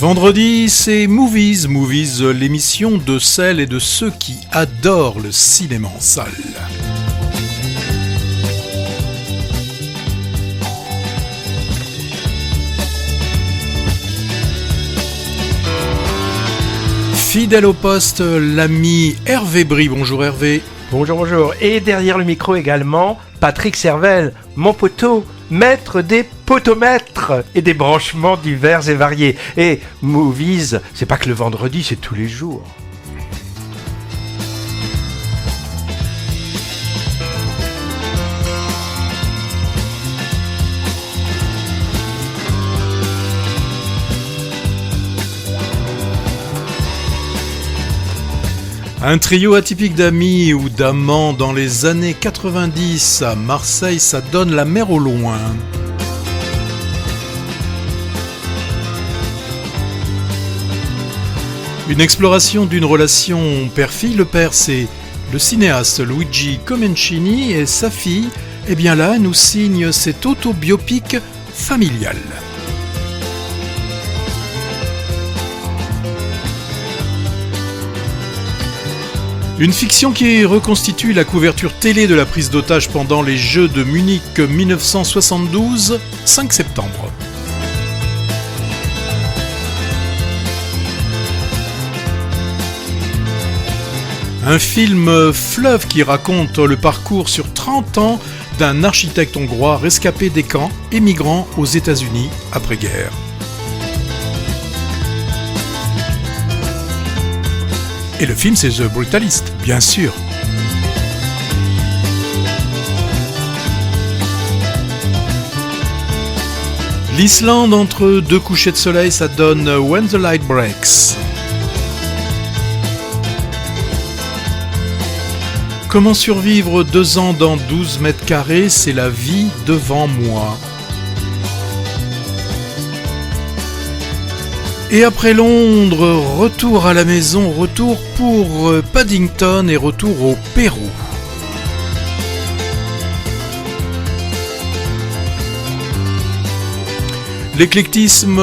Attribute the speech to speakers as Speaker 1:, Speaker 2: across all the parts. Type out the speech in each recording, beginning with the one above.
Speaker 1: Vendredi, c'est Movies, l'émission de celles et de ceux qui adorent le cinéma en salle. Fidèle au poste, l'ami Hervé Brie. Bonjour Hervé.
Speaker 2: Bonjour. Et derrière le micro également, Patrick Servel, mon poteau, maître des potomètres et des branchements divers et variés. Et Movies, c'est pas que le vendredi, c'est tous les jours.
Speaker 1: Un trio atypique d'amis ou d'amants dans les années 90 à Marseille, ça donne la mer au loin. Une exploration d'une relation père-fille. Le père, c'est le cinéaste Luigi Comencini et sa fille, eh bien là, nous signe cet autobiopic familial. Une fiction qui reconstitue la couverture télé de la prise d'otage pendant les Jeux de Munich 1972, 5 septembre. Un film fleuve qui raconte le parcours sur 30 ans d'un architecte hongrois rescapé des camps, émigrant aux États-Unis après-guerre. Et le film, c'est The Brutalist, bien sûr. L'Islande entre deux couchers de soleil, ça donne When the Light Breaks. Comment survivre 2 ans dans 12 mètres carrés, c'est la vie devant moi. Et après Londres, retour à la maison, retour pour Paddington et retour au Pérou. L'éclectisme,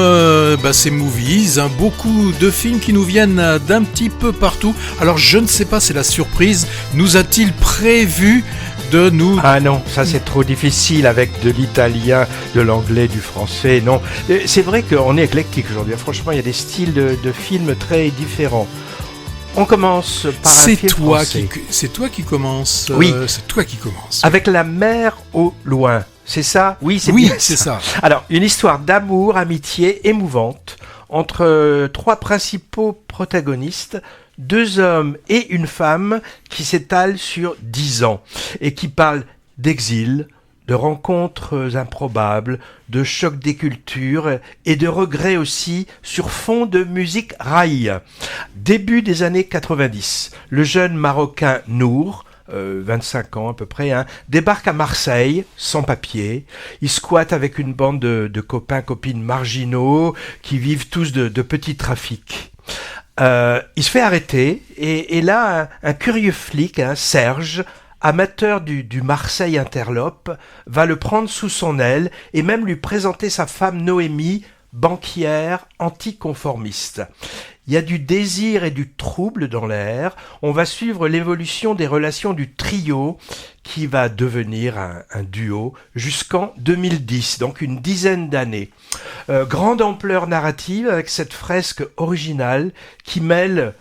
Speaker 1: c'est Movies, beaucoup de films qui nous viennent d'un petit peu partout. Alors je ne sais pas, c'est la surprise, nous a-t-il prévu de nous...
Speaker 2: Ah non, ça c'est trop difficile avec de l'italien, de l'anglais, du français, non. C'est vrai qu'on est éclectique aujourd'hui, franchement il y a des styles de films très différents. On commence par un film français.
Speaker 1: C'est toi qui commence.
Speaker 2: Oui.
Speaker 1: C'est toi qui commence.
Speaker 2: Avec La mer au loin, c'est ça ? Oui,
Speaker 1: c'est ça.
Speaker 2: Alors, une histoire d'amour, amitié émouvante entre 3 principaux protagonistes, 2 hommes et une femme qui s'étalent sur 10 ans et qui parlent d'exil, de rencontres improbables, de chocs des cultures et de regrets aussi sur fond de musique raï. Début des années 90, le jeune Marocain Nour, 25 ans à peu près, débarque à Marseille sans papier. Il squatte avec une bande de copains-copines marginaux qui vivent tous de petits trafics. Il se fait arrêter et là, un curieux flic, Serge, amateur du Marseille interlope, va le prendre sous son aile et même lui présenter sa femme Noémie, banquière anticonformiste. Il y a du désir et du trouble dans l'air. On va suivre l'évolution des relations du trio qui va devenir un duo jusqu'en 2010, donc une dizaine d'années. Grande ampleur narrative avec cette fresque originale qui mêle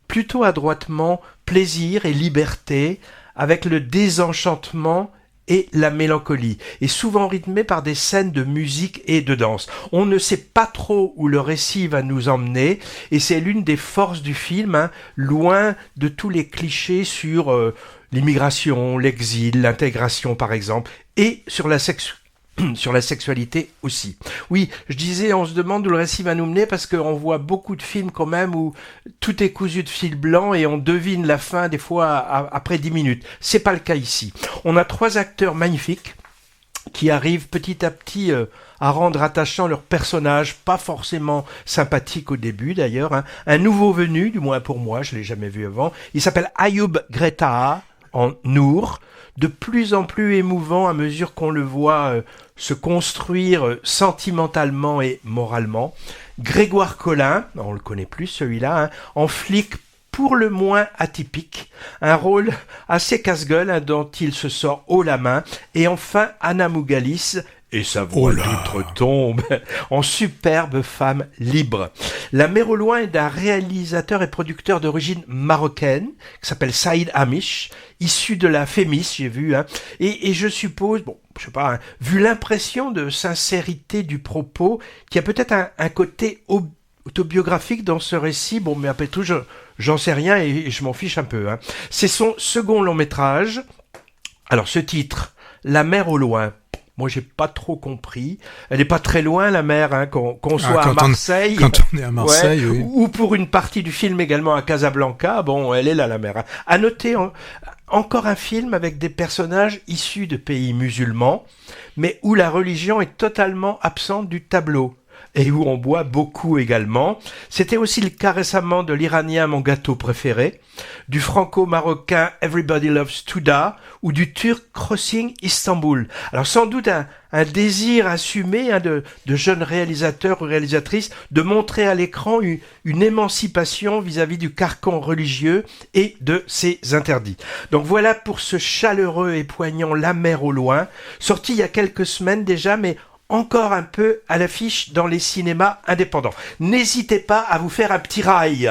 Speaker 2: plutôt adroitement plaisir et liberté avec le désenchantement et la mélancolie, et souvent rythmée par des scènes de musique et de danse. On ne sait pas trop où le récit va nous emmener, et c'est l'une des forces du film, loin de tous les clichés sur l'immigration, l'exil, l'intégration par exemple, et sur la sexualité aussi. Oui, je disais, on se demande où le récit va nous mener parce qu'on voit beaucoup de films quand même où tout est cousu de fil blanc et on devine la fin des fois après 10 minutes. C'est pas le cas ici. On a 3 acteurs magnifiques qui arrivent petit à petit à rendre attachant leurs personnages, pas forcément sympathiques au début d'ailleurs. Un nouveau venu, du moins pour moi, je l'ai jamais vu avant. Il s'appelle Ayoub Greta en Nour, de plus en plus émouvant à mesure qu'on le voit se construire sentimentalement et moralement. Grégoire Collin, on le connaît plus celui-là, en flic pour le moins atypique, un rôle assez casse-gueule dont il se sort haut la main, et enfin Anna Mougalis, et sa voix d'outre-tombe, en superbe femme libre. La mer au loin est d'un réalisateur et producteur d'origine marocaine, qui s'appelle Saïd Hamish, issu de la Fémis, j'ai vu, et je suppose, je sais pas, vu l'impression de sincérité du propos, qu'il y a peut-être un côté autobiographique dans ce récit, mais après tout, j'en sais rien et je m'en fiche un peu. C'est son second long métrage. Alors, ce titre, La mer au loin, moi, j'ai pas trop compris. Elle est pas très loin, la mer, qu'on soit à Marseille.
Speaker 1: Quand on est à Marseille, oui.
Speaker 2: Ou pour une partie du film également à Casablanca. Bon, elle est là, la mer. À noter, encore un film avec des personnages issus de pays musulmans, mais où la religion est totalement absente du tableau. Et où on boit beaucoup également. C'était aussi le cas récemment de l'Iranien Mon gâteau préféré, du franco-marocain Everybody Loves Touda ou du turc Crossing Istanbul. Alors sans doute un désir assumé de jeunes réalisateurs ou réalisatrices de montrer à l'écran une émancipation vis-à-vis du carcan religieux et de ses interdits. Donc voilà pour ce chaleureux et poignant La mer au loin, sorti il y a quelques semaines déjà, mais encore un peu à l'affiche dans les cinémas indépendants. N'hésitez pas à vous faire un petit rail.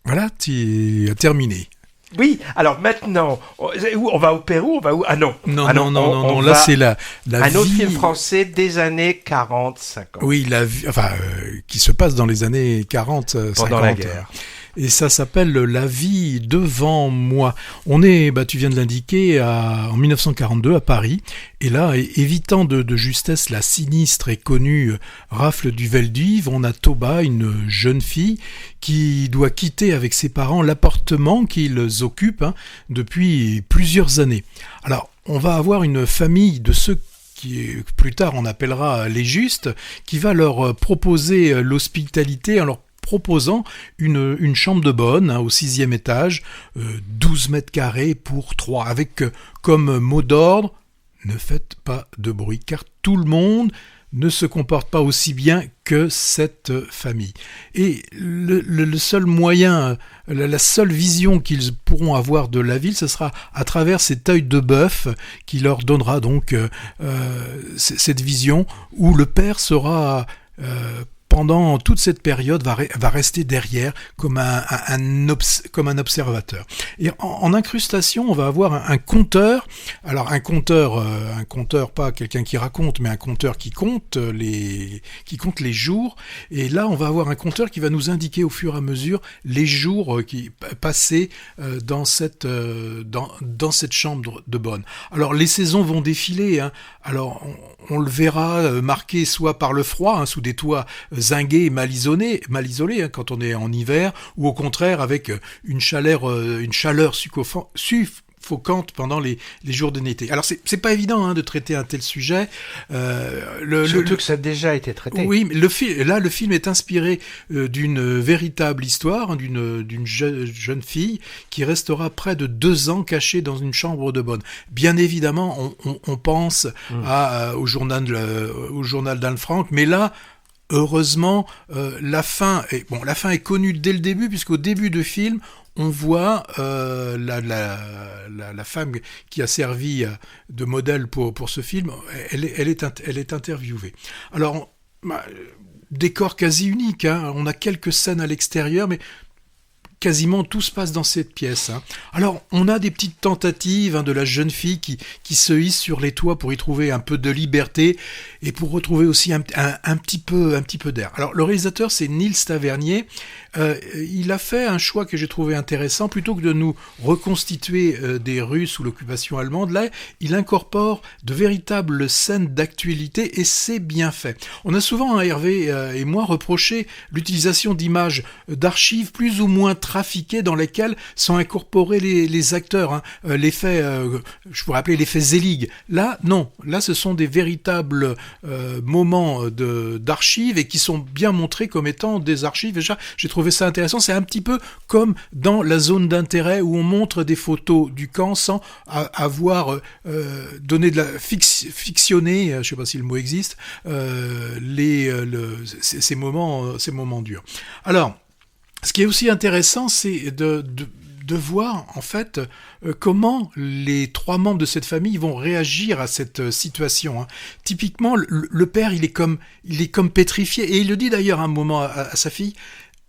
Speaker 1: Voilà, tu as terminé.
Speaker 2: Oui, alors maintenant, on va au Pérou, on va où ? Ah non.
Speaker 1: Non, là c'est la
Speaker 2: un
Speaker 1: vie...
Speaker 2: autre film français des années 40-50.
Speaker 1: Oui, la vie, qui se passe dans les années 40-50.
Speaker 2: Pendant la guerre.
Speaker 1: Et ça s'appelle La vie devant moi. On est, tu viens de l'indiquer, en 1942 à Paris. Et là, évitant de justesse la sinistre et connue rafle du Veldiv, on a Toba, une jeune fille, qui doit quitter avec ses parents l'appartement qu'ils occupent depuis plusieurs années. Alors, on va avoir une famille de ceux qui plus tard on appellera les justes, qui va leur proposer l'hospitalité en leur proposant une chambre de bonne au 6e étage, 12 mètres carrés pour 3, avec comme mot d'ordre « Ne faites pas de bruit » car tout le monde ne se comporte pas aussi bien que cette famille. Et le seul moyen, la seule vision qu'ils pourront avoir de la ville, ce sera à travers cet œil de bœuf qui leur donnera donc cette vision où le père sera... pendant toute cette période, va rester derrière comme un observateur. Et en incrustation, on va avoir un conteur. Alors un conteur, pas quelqu'un qui raconte, mais un conteur qui compte les jours. Et là, on va avoir un conteur qui va nous indiquer au fur et à mesure les jours qui passés dans cette chambre de bonne. Alors les saisons vont défiler. Alors on le verra marqué soit par le froid, sous des toits zingués et mal isolés quand on est en hiver, ou au contraire avec une chaleur suffocante pendant les jours de l'été. Alors c'est pas évident de traiter un tel sujet.
Speaker 2: Surtout que ça a déjà été traité.
Speaker 1: Oui, mais le film est inspiré d'une véritable histoire, d'une jeune fille qui restera près de 2 ans cachée dans une chambre de bonne. Bien évidemment, on pense au journal d'Anne Frank, mais là, heureusement, la fin est connue dès le début, puisqu'au début du film, on voit la femme qui a servi de modèle pour ce film, elle est interviewée. Alors, décor quasi unique, on a quelques scènes à l'extérieur, mais quasiment tout se passe dans cette pièce. Alors, on a des petites tentatives de la jeune fille qui se hisse sur les toits pour y trouver un peu de liberté et pour retrouver aussi un petit peu d'air. Alors, le réalisateur, c'est Nils Tavernier. Il a fait un choix que j'ai trouvé intéressant. Plutôt que de nous reconstituer des rues sous l'occupation allemande, là, il incorpore de véritables scènes d'actualité et c'est bien fait. On a souvent, Hervé et moi, reproché l'utilisation d'images d'archives plus ou moins trafiquées dans lesquelles sont incorporés les acteurs. L'effet, je pourrais appeler l'effet Zelig. Là, non. Là, ce sont des véritables moments d'archives et qui sont bien montrés comme étant des archives. Déjà, j'ai trouvé trouvé ça intéressant. C'est un petit peu comme dans la zone d'intérêt où on montre des photos du camp sans avoir donné de la fictionné, je sais pas si le mot existe, ces moments durs. Alors, ce qui est aussi intéressant, c'est de voir en fait comment les trois membres de cette famille vont réagir à cette situation. Typiquement, le père, il est comme pétrifié, et il le dit d'ailleurs à un moment à sa fille: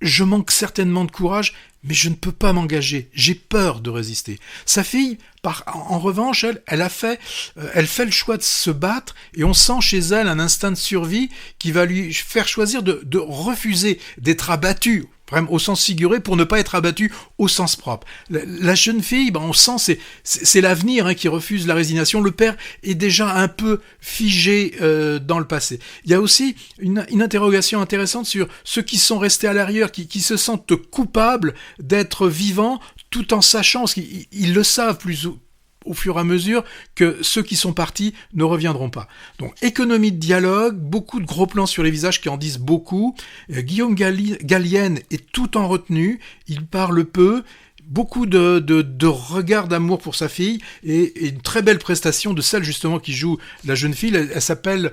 Speaker 1: je manque certainement de courage, mais je ne peux pas m'engager, j'ai peur de résister. Sa fille, en revanche, elle fait le choix de se battre, et on sent chez elle un instinct de survie qui va lui faire choisir de refuser d'être abattue, vraiment au sens figuré, pour ne pas être abattue au sens propre. La jeune fille, on sent, c'est l'avenir qui refuse la résignation. Le père est déjà un peu figé dans le passé. Il y a aussi une interrogation intéressante sur ceux qui sont restés à l'arrière, qui se sentent coupables d'être vivants, tout en sachant, parce qu'ils le savent au fur et à mesure, que ceux qui sont partis ne reviendront pas. Donc, économie de dialogue, beaucoup de gros plans sur les visages qui en disent beaucoup. Guillaume Gallienne est tout en retenue, il parle peu, beaucoup de regards d'amour pour sa fille, et une très belle prestation de celle justement qui joue la jeune fille. Elle s'appelle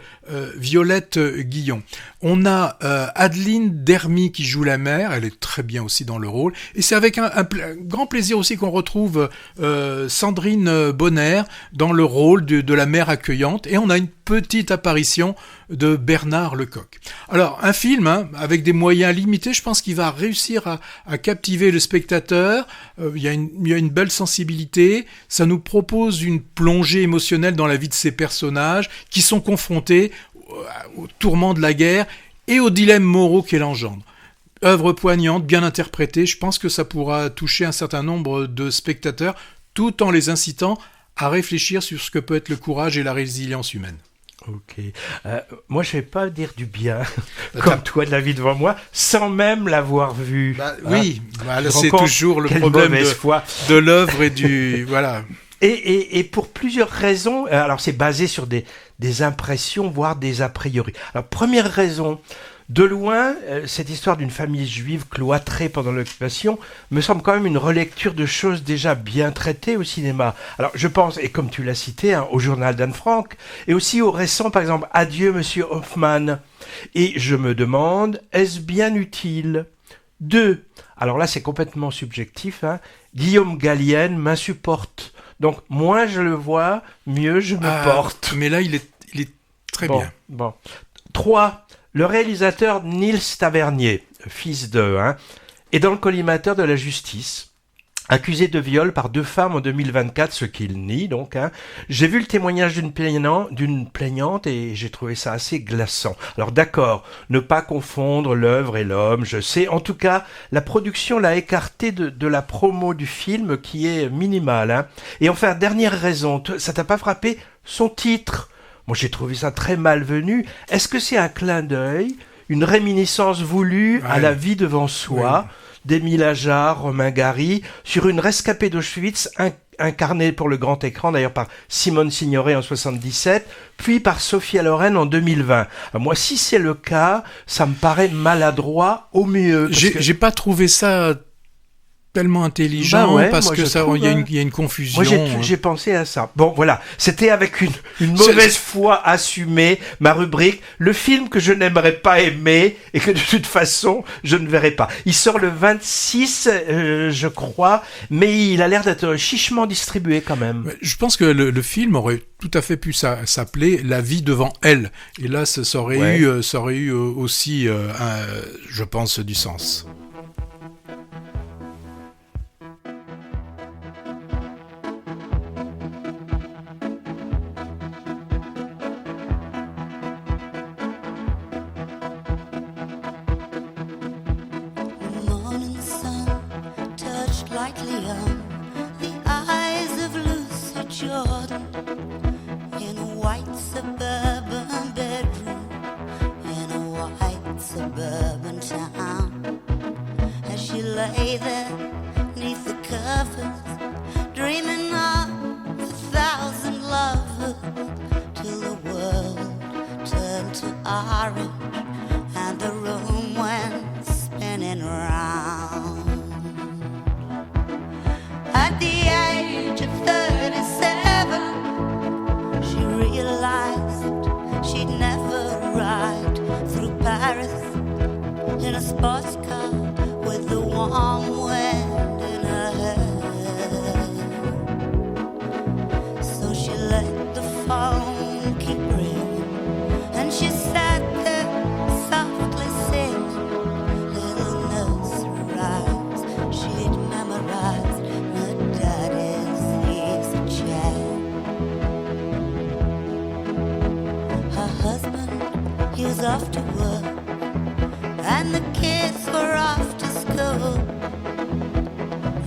Speaker 1: Violette Guillon. On a Adeline Dermy qui joue la mère, elle est très bien aussi dans le rôle, et c'est avec un grand plaisir aussi qu'on retrouve Sandrine Bonner dans le rôle de la mère accueillante, et on a une petite apparition de Bernard Lecoq. Alors, un film avec des moyens limités, je pense qu'il va réussir à captiver le spectateur. Il y a une belle sensibilité, ça nous propose une plongée émotionnelle dans la vie de ces personnages qui sont confrontés au tourment de la guerre et aux dilemmes moraux qu'elle engendre. Œuvre poignante, bien interprétée, je pense que ça pourra toucher un certain nombre de spectateurs tout en les incitant à réfléchir sur ce que peut être le courage et la résilience humaine.
Speaker 2: Ok. Moi, je vais pas dire du bien, comme toi, de la vie devant moi, sans même l'avoir vu.
Speaker 1: Oui, c'est toujours le problème de l'œuvre et du... Voilà.
Speaker 2: Et pour plusieurs raisons, alors c'est basé sur des impressions, voire des a priori. Alors, première raison, de loin, cette histoire d'une famille juive cloîtrée pendant l'occupation me semble quand même une relecture de choses déjà bien traitées au cinéma. Alors je pense, et comme tu l'as cité, au journal d'Anne Frank, et aussi au récent, par exemple, Adieu Monsieur Hoffman. Et je me demande, est-ce bien utile ? 2. Alors là c'est complètement subjectif, Guillaume Gallienne m'insupporte. Donc moins je le vois, mieux je me porte.
Speaker 1: Mais là il est très bien.
Speaker 2: Bon. 3. Le réalisateur Nils Tavernier, fils de, est dans le collimateur de la justice, accusé de viol par 2 femmes en 2024, ce qu'il nie donc. J'ai vu le témoignage d'une plaignante et j'ai trouvé ça assez glaçant. Alors d'accord, ne pas confondre l'œuvre et l'homme, je sais. En tout cas, la production l'a écarté de la promo du film qui est minimale. Et enfin, dernière raison, ça t'a pas frappé ? Son titre ? Moi, j'ai trouvé ça très malvenu. Est-ce que c'est un clin d'œil, une réminiscence voulue à la vie devant soi, d'Émile Ajar, Romain Gary, sur une rescapée d'Auschwitz incarnée pour le grand écran, d'ailleurs par Simone Signoret en 1977, puis par Sophia Loren en 2020. Alors moi, si c'est le cas, ça me paraît maladroit au mieux.
Speaker 1: J'ai pas trouvé ça tellement intelligent, parce que ça, il y a une confusion.
Speaker 2: Moi, j'ai pensé à ça. Bon, voilà. C'était avec une mauvaise foi assumée, ma rubrique, le film que je n'aimerais pas aimer et que de toute façon, je ne verrai pas. Il sort le 26, je crois, mais il a l'air d'être chichement distribué quand même.
Speaker 1: Je pense que le film aurait tout à fait pu s'appeler La vie devant elle. Et là, ça aurait eu aussi, je pense, du sens.
Speaker 3: Suburban town, as she lay there neath the covers, dreaming of 1,000 lovers, till the world turned to orange and the room went spinning round. warm wind in her hair. So she let the phone keep ringing, and she sat there softly singing little nursery rhymes she'd memorized her daddy's easy chair. Her husband, he was off to work, and the kids were off to school,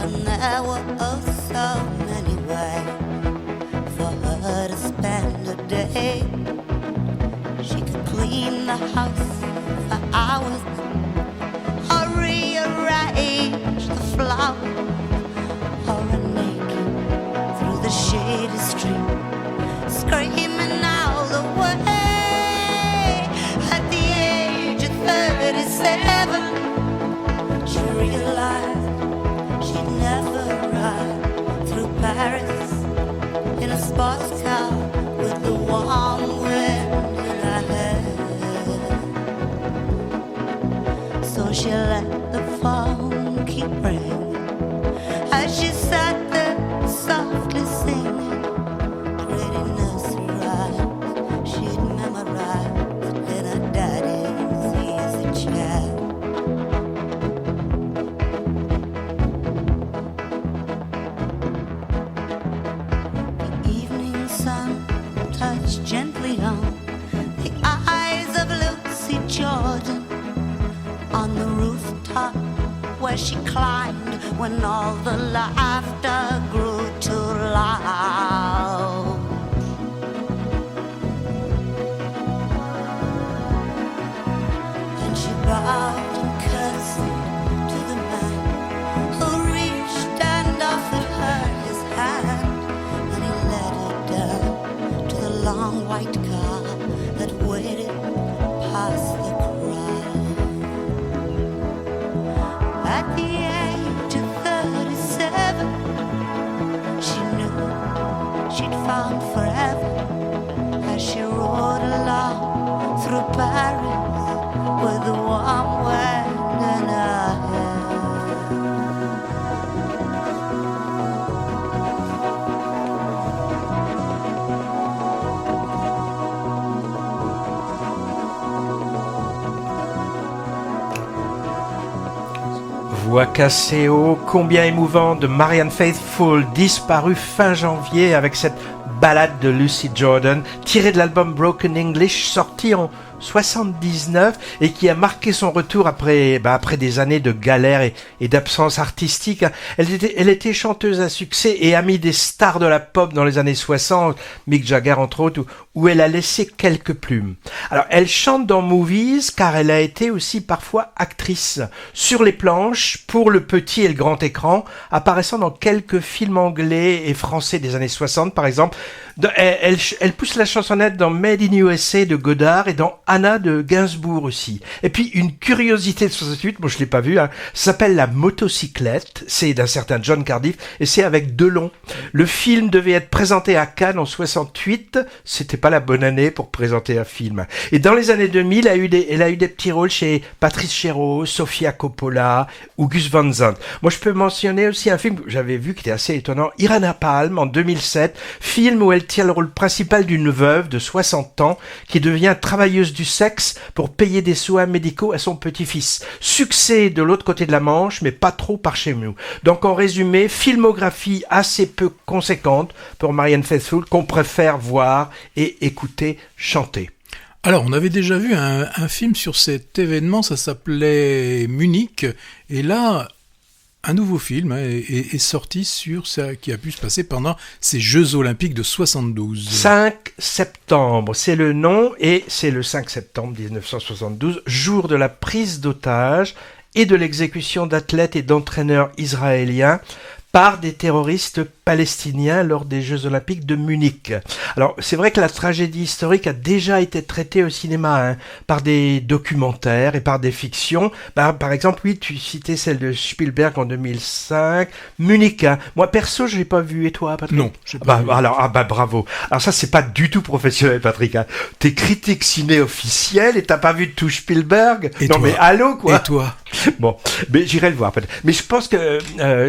Speaker 3: and there were oh so many ways for her to spend a day. She could clean the house for hours, or rearrange the flowers, or run naked through the shady street, screaming all the way. At the age of 37, she realized she'd never ride through Paris in a sports car with the warm wind in her hair. So she let the phone keep ringing as she sat there softly singing pretty nursery rhymes she'd memorized in her daddy's easy chair. The evening sun touched gently on the eyes of Lucy Jordan on the rooftop where she climbed when all the laughter grew too loud. And she bowed and curtsied to the man who reached and offered her his hand, and he led her down to the long white car that waited past the crowd. At the age of 37, she knew she'd found forever as she rode along through Paris with the warm wind in her hair.
Speaker 2: Voix cassée ô combien émouvant de Marianne Faithfull, disparue fin janvier avec cette ballade de Lucy Jordan, tirée de l'album Broken English, sorti en 79 et qui a marqué son retour après des années de galère et d'absence artistique. Elle était chanteuse à succès et amie des stars de la pop dans les années 60, Mick Jagger entre autres, où elle a laissé quelques plumes. Alors elle chante dans Movies car elle a été aussi parfois actrice sur les planches pour le petit et le grand écran, apparaissant dans quelques films anglais et français des années 60 par exemple. Elle pousse la chansonnette dans Made in USA de Godard et dans Anna de Gainsbourg aussi. Et puis une curiosité de 68, moi je l'ai pas vu, ça s'appelle La Motocyclette, c'est d'un certain John Cardiff et c'est avec Delon. Le film devait être présenté à Cannes en 68, c'était pas la bonne année pour présenter un film. Et dans les années 2000, elle a eu des petits rôles chez Patrice Chéreau, Sofia Coppola ou Gus Van Sant. Moi je peux mentionner aussi un film que j'avais vu qui était assez étonnant, Irana Palm en 2007, film où elle tient le rôle principal d'une veuve de 60 ans qui devient travailleuse du sexe pour payer des soins médicaux à son petit-fils. Succès de l'autre côté de la Manche, mais pas trop par chez nous. Donc en résumé, filmographie assez peu conséquente pour Marianne Faithfull qu'on préfère voir et écouter chanter.
Speaker 1: Alors, on avait déjà vu un film sur cet événement, ça s'appelait Munich, et là, un nouveau film est sorti sur ça qui a pu se passer pendant ces Jeux Olympiques de 72.
Speaker 2: 5 septembre, c'est le nom, et c'est le 5 septembre 1972, jour de la prise d'otages et de l'exécution d'athlètes et d'entraîneurs israéliens par des terroristes palestiniens lors des Jeux Olympiques de Munich. Alors, c'est vrai que la tragédie historique a déjà été traitée au cinéma, par des documentaires et par des fictions. Par exemple, oui, tu citais celle de Spielberg en 2005, Munich. Moi, perso, je l'ai pas vu. Et toi, Patrick?
Speaker 1: Non, j'ai pas vu.
Speaker 2: Bravo. Alors ça, c'est pas du tout professionnel, Patrick. T'es critique ciné officiel et t'as pas vu tout Spielberg?
Speaker 1: Et
Speaker 2: non,
Speaker 1: toi?
Speaker 2: Mais allô, quoi.
Speaker 1: Et toi?
Speaker 2: Bon, mais j'irai le voir. Mais je pense que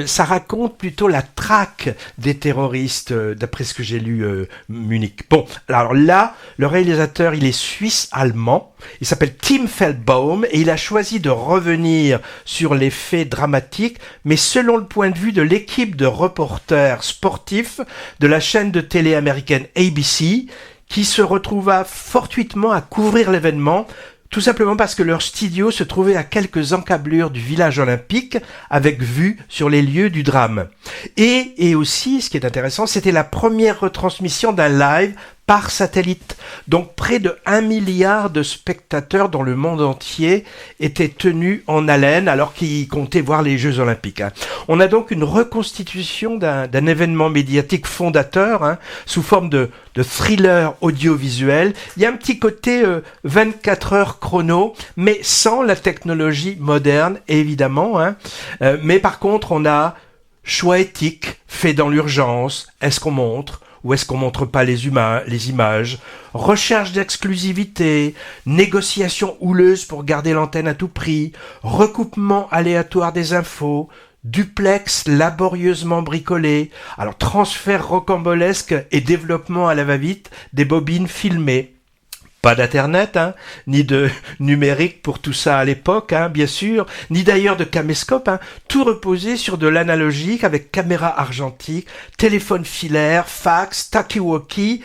Speaker 2: ça raconte plutôt la traque des terroristes, d'après ce que j'ai lu, Munich. Bon, alors là, le réalisateur, il est suisse-allemand. Il s'appelle Tim Feldbaum et il a choisi de revenir sur les faits dramatiques, mais selon le point de vue de l'équipe de reporters sportifs de la chaîne de télé américaine ABC, qui se retrouva fortuitement à couvrir l'événement, tout simplement parce que leur studio se trouvait à quelques encablures du village olympique, avec vue sur les lieux du drame. Et aussi, ce qui est intéressant, c'était la première retransmission d'un live par satellite. Donc près de 1 milliard de spectateurs dans le monde entier étaient tenus en haleine alors qu'ils comptaient voir les Jeux Olympiques. On a donc une reconstitution d'un événement médiatique fondateur, sous forme de thriller audiovisuel. Il y a un petit côté 24 heures chrono, mais sans la technologie moderne, évidemment. Mais par contre, on a choix éthique fait dans l'urgence. Est-ce qu'on montre ou est-ce qu'on montre pas les images? Recherche d'exclusivité, négociation houleuse pour garder l'antenne à tout prix, recoupement aléatoire des infos, duplex laborieusement bricolé, alors transfert rocambolesque et développement à la va-vite des bobines filmées. Pas d'internet, ni de numérique pour tout ça à l'époque, bien sûr, ni d'ailleurs de caméscope, tout reposait sur de l'analogique avec caméra argentique, téléphone filaire, fax, talkie-walkie.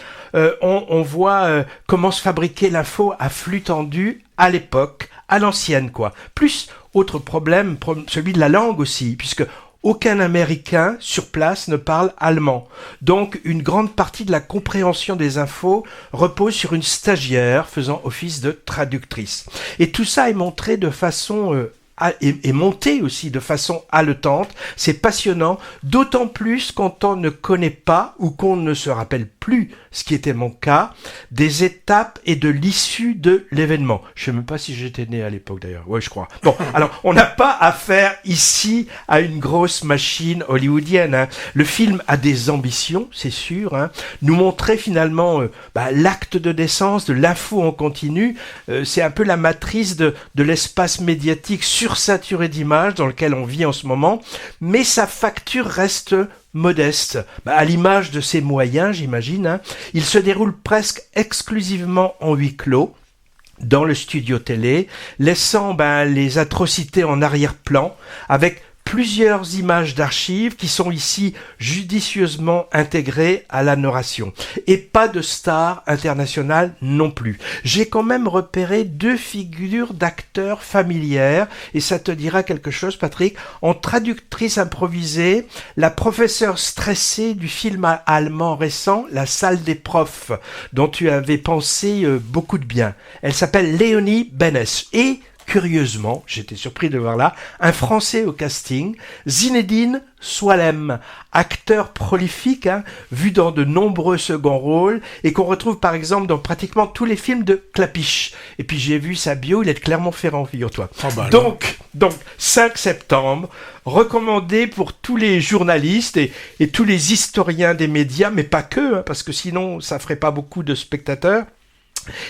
Speaker 2: On voit comment se fabriquer l'info à flux tendu à l'époque, à l'ancienne, quoi. Plus, autre problème, celui de la langue aussi, puisque aucun Américain sur place ne parle allemand. Donc, une grande partie de la compréhension des infos repose sur une stagiaire faisant office de traductrice. Et tout ça est montré de façon est monté aussi de façon haletante. C'est passionnant, d'autant plus quand on ne connaît pas ou qu'on ne se rappelle plus, ce qui était mon cas, des étapes et de l'issue de l'événement. Je sais même pas si j'étais né à l'époque d'ailleurs. Ouais, je crois. Bon, alors on n'a pas affaire ici à une grosse machine hollywoodienne. Le film a des ambitions, c'est sûr. Nous montrer finalement l'acte de naissance de l'info en continu. C'est un peu la matrice de l'espace médiatique sursaturé d'images dans lequel on vit en ce moment, mais sa facture reste modeste. À l'image de ses moyens, j'imagine, il se déroule presque exclusivement en huis clos, dans le studio télé, laissant les atrocités en arrière-plan, avec plusieurs images d'archives qui sont ici judicieusement intégrées à la narration. Et pas de star internationale non plus. J'ai quand même repéré 2 figures d'acteurs familières, et ça te dira quelque chose, Patrick. En traductrice improvisée, la professeure stressée du film allemand récent, La salle des profs, dont tu avais pensé beaucoup de bien. Elle s'appelle Léonie Benes. Et curieusement, j'étais surpris de voir là, un Français au casting, Zinedine Soilem, acteur prolifique, vu dans de nombreux seconds rôles, et qu'on retrouve par exemple dans pratiquement tous les films de Clapiche. Et puis j'ai vu sa bio, il est de Clermont-Ferrand, figure-toi. Donc, 5 septembre, recommandé pour tous les journalistes et tous les historiens des médias, mais pas que, parce que sinon ça ferait pas beaucoup de spectateurs.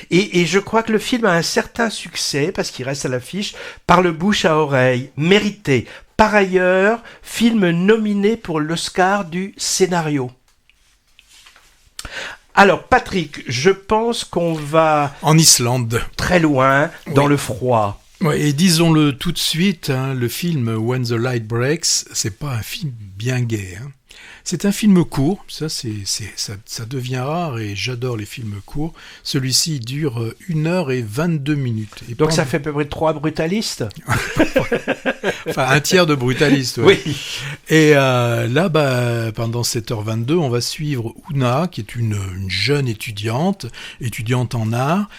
Speaker 2: Et je crois que le film a un certain succès, parce qu'il reste à l'affiche, par le bouche à oreille, mérité. Par ailleurs, film nominé pour l'Oscar du scénario. Alors Patrick, je pense qu'on va
Speaker 1: en Islande,
Speaker 2: très loin, dans le froid.
Speaker 1: Ouais, et disons-le tout de suite, le film When the Light Breaks, c'est pas un film bien gai. C'est un film court, ça devient rare et j'adore les films courts. Celui-ci dure 1h22 minutes. Et
Speaker 2: donc ça fait à peu près 3 brutalistes.
Speaker 1: Enfin, un tiers de brutalistes. Ouais. Oui. Et là, pendant 7h22, on va suivre Una, qui est une jeune étudiante en art,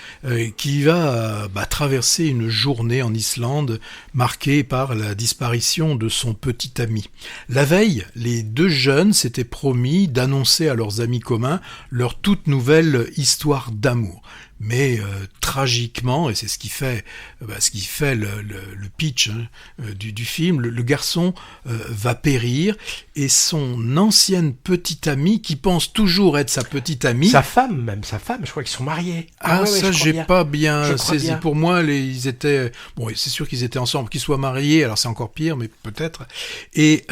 Speaker 1: qui va traverser une journée en Islande marquée par la disparition de son petit ami. La veille, les 2 jeunes jeunes s'étaient promis d'annoncer à leurs amis communs leur toute nouvelle histoire d'amour. Mais tragiquement, et c'est ce qui fait le pitch du film, le garçon va périr et son ancienne petite amie, qui pense toujours être sa petite amie...
Speaker 2: Sa femme, je crois qu'ils sont mariés.
Speaker 1: Ah, ça, j'ai pas bien saisi.
Speaker 2: Bien.
Speaker 1: Pour moi, ils étaient... Bon, c'est sûr qu'ils étaient ensemble, qu'ils soient mariés, alors c'est encore pire, mais peut-être. Et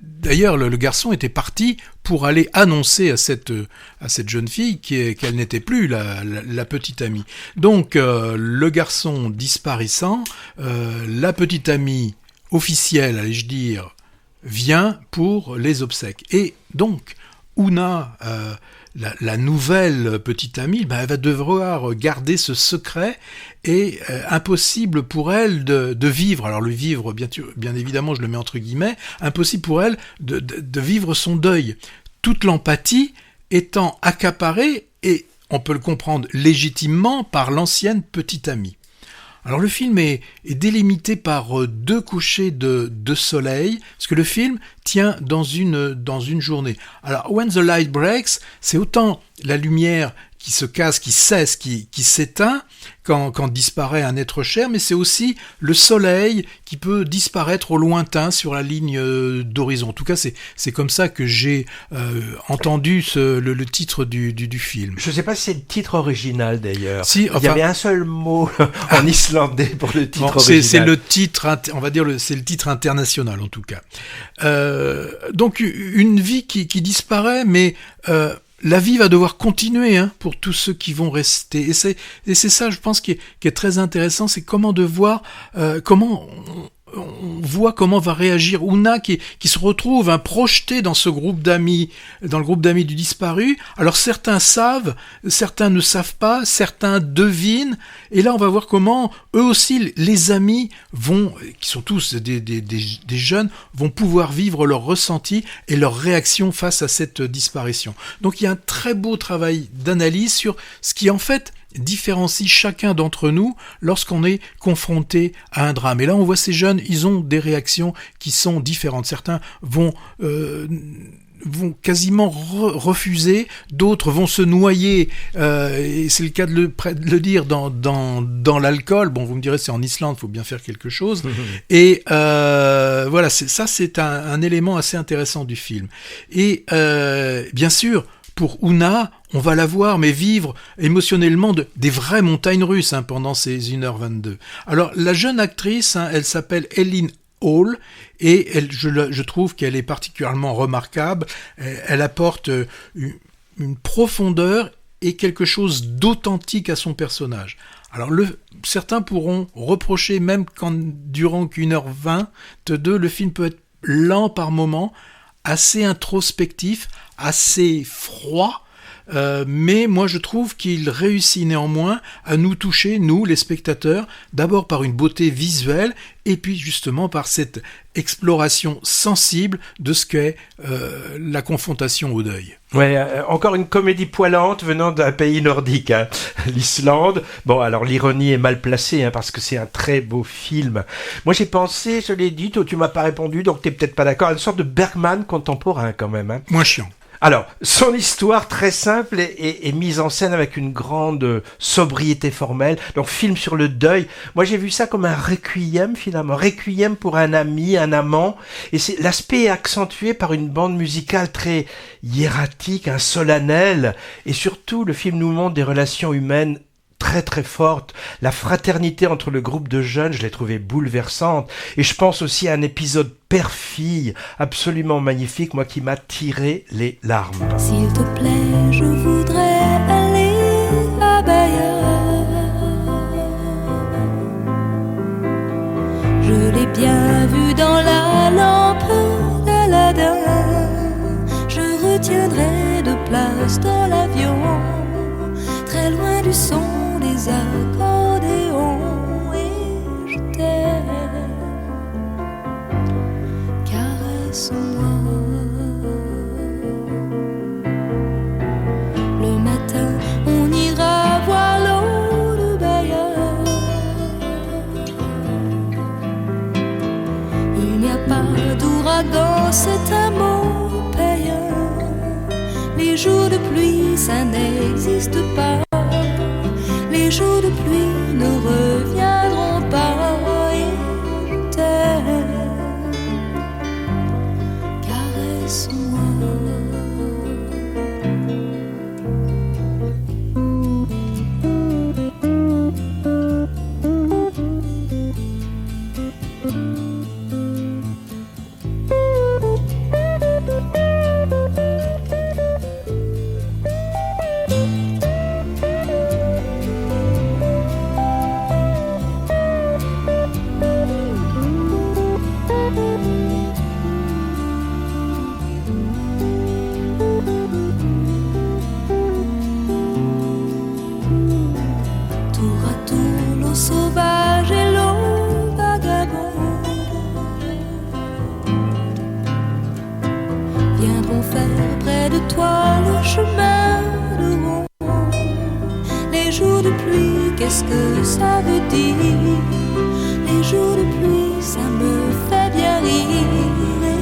Speaker 1: d'ailleurs, le garçon était parti pour aller annoncer à cette jeune fille qu'elle n'était plus la petite amie. Donc, le garçon disparaissant, la petite amie officielle, allais-je dire, vient pour les obsèques. Et donc, Oona, la nouvelle petite amie, elle va devoir garder ce secret et impossible pour elle de vivre. Alors le vivre, bien évidemment, je le mets entre guillemets, impossible pour elle de vivre son deuil. Toute l'empathie étant accaparée, et on peut le comprendre légitimement, par l'ancienne petite amie. Alors le film est délimité par 2 couchers de soleil, parce que le film tient dans une journée. Alors When the Light Breaks, c'est autant la lumière qui se casse, qui cesse, qui s'éteint quand disparaît un être cher, mais c'est aussi le soleil qui peut disparaître au lointain sur la ligne d'horizon. En tout cas, c'est comme ça que j'ai entendu le titre du film.
Speaker 2: Je ne sais pas si c'est le titre original d'ailleurs.
Speaker 1: Si,
Speaker 2: il y avait un seul mot en islandais pour le titre original.
Speaker 1: C'est le titre, on va dire, c'est le titre international en tout cas. Donc une vie qui disparaît, mais la vie va devoir continuer pour tous ceux qui vont rester. Et c'est ça, je pense, qui est très intéressant, c'est comment de voir comment on voit comment va réagir Oona qui se retrouve projetée dans ce groupe d'amis, dans le groupe d'amis du disparu. Alors certains savent, certains ne savent pas, certains devinent, et là on va voir comment eux aussi, les amis qui sont tous des jeunes, vont pouvoir vivre leurs ressentis et leurs réactions face à cette disparition. Donc il y a un très beau travail d'analyse sur ce qui en fait différencie chacun d'entre nous lorsqu'on est confronté à un drame. Et là, on voit ces jeunes, ils ont des réactions qui sont différentes. Certains vont quasiment refuser, d'autres vont se noyer, et c'est le cas de le dire, dans l'alcool. Bon, vous me direz, c'est en Islande, il faut bien faire quelque chose. Et voilà, c'est un élément assez intéressant du film. Et bien sûr, pour Oona, on va la voir, mais vivre émotionnellement des vraies montagnes russes pendant ces 1h22. Alors, la jeune actrice, elle s'appelle Eileen Hall, et je trouve qu'elle est particulièrement remarquable. Elle apporte une profondeur et quelque chose d'authentique à son personnage. Alors, certains pourront reprocher, même qu'en durant qu'1h22, le film peut être lent par moments, assez introspectif, assez froid, mais moi je trouve qu'il réussit néanmoins à nous toucher, nous les spectateurs, d'abord par une beauté visuelle et puis justement par cette exploration sensible de ce qu'est la confrontation au deuil.
Speaker 2: Ouais, encore une comédie poilante venant d'un pays nordique, l'Islande. Bon, alors l'ironie est mal placée parce que c'est un très beau film. Moi j'ai pensé, je l'ai dit, toi tu m'as pas répondu, donc t'es peut-être pas d'accord, à une sorte de Bergman contemporain quand même.
Speaker 1: Moins chiant.
Speaker 2: Alors, son histoire très simple est mise en scène avec une grande sobriété formelle. Donc, film sur le deuil. Moi, j'ai vu ça comme un requiem, finalement. Requiem pour un ami, un amant. Et l'aspect est accentué par une bande musicale très hiératique, solennelle. Et surtout, le film nous montre des relations humaines très très forte. La fraternité entre le groupe de jeunes, je l'ai trouvée bouleversante. Et je pense aussi à un épisode père-fille absolument magnifique, moi qui m'a tiré les larmes.
Speaker 3: S'il te plaît, je voudrais aller à Bayeux. Je l'ai bien vu dans la lampe d'Aladin. Je retiendrai de place dans l'avion, très loin du son des accordéons, et je t'aime. Caresse-moi. Le matin, on ira voir l'eau de Bayeux. Il n'y a pas d'orage
Speaker 4: l'ouragan, c'est un mot payant. Les jours de pluie, ça n'existe pas. Les jours de pluie ne reviendront pas. Et je t'aime, caresse-moi. Sauvage et l'eau vagabonde viendront faire près de toi le chemin de ronde. Les jours de pluie, qu'est-ce que ça veut dire? Les jours de pluie, ça me fait bien rire. Et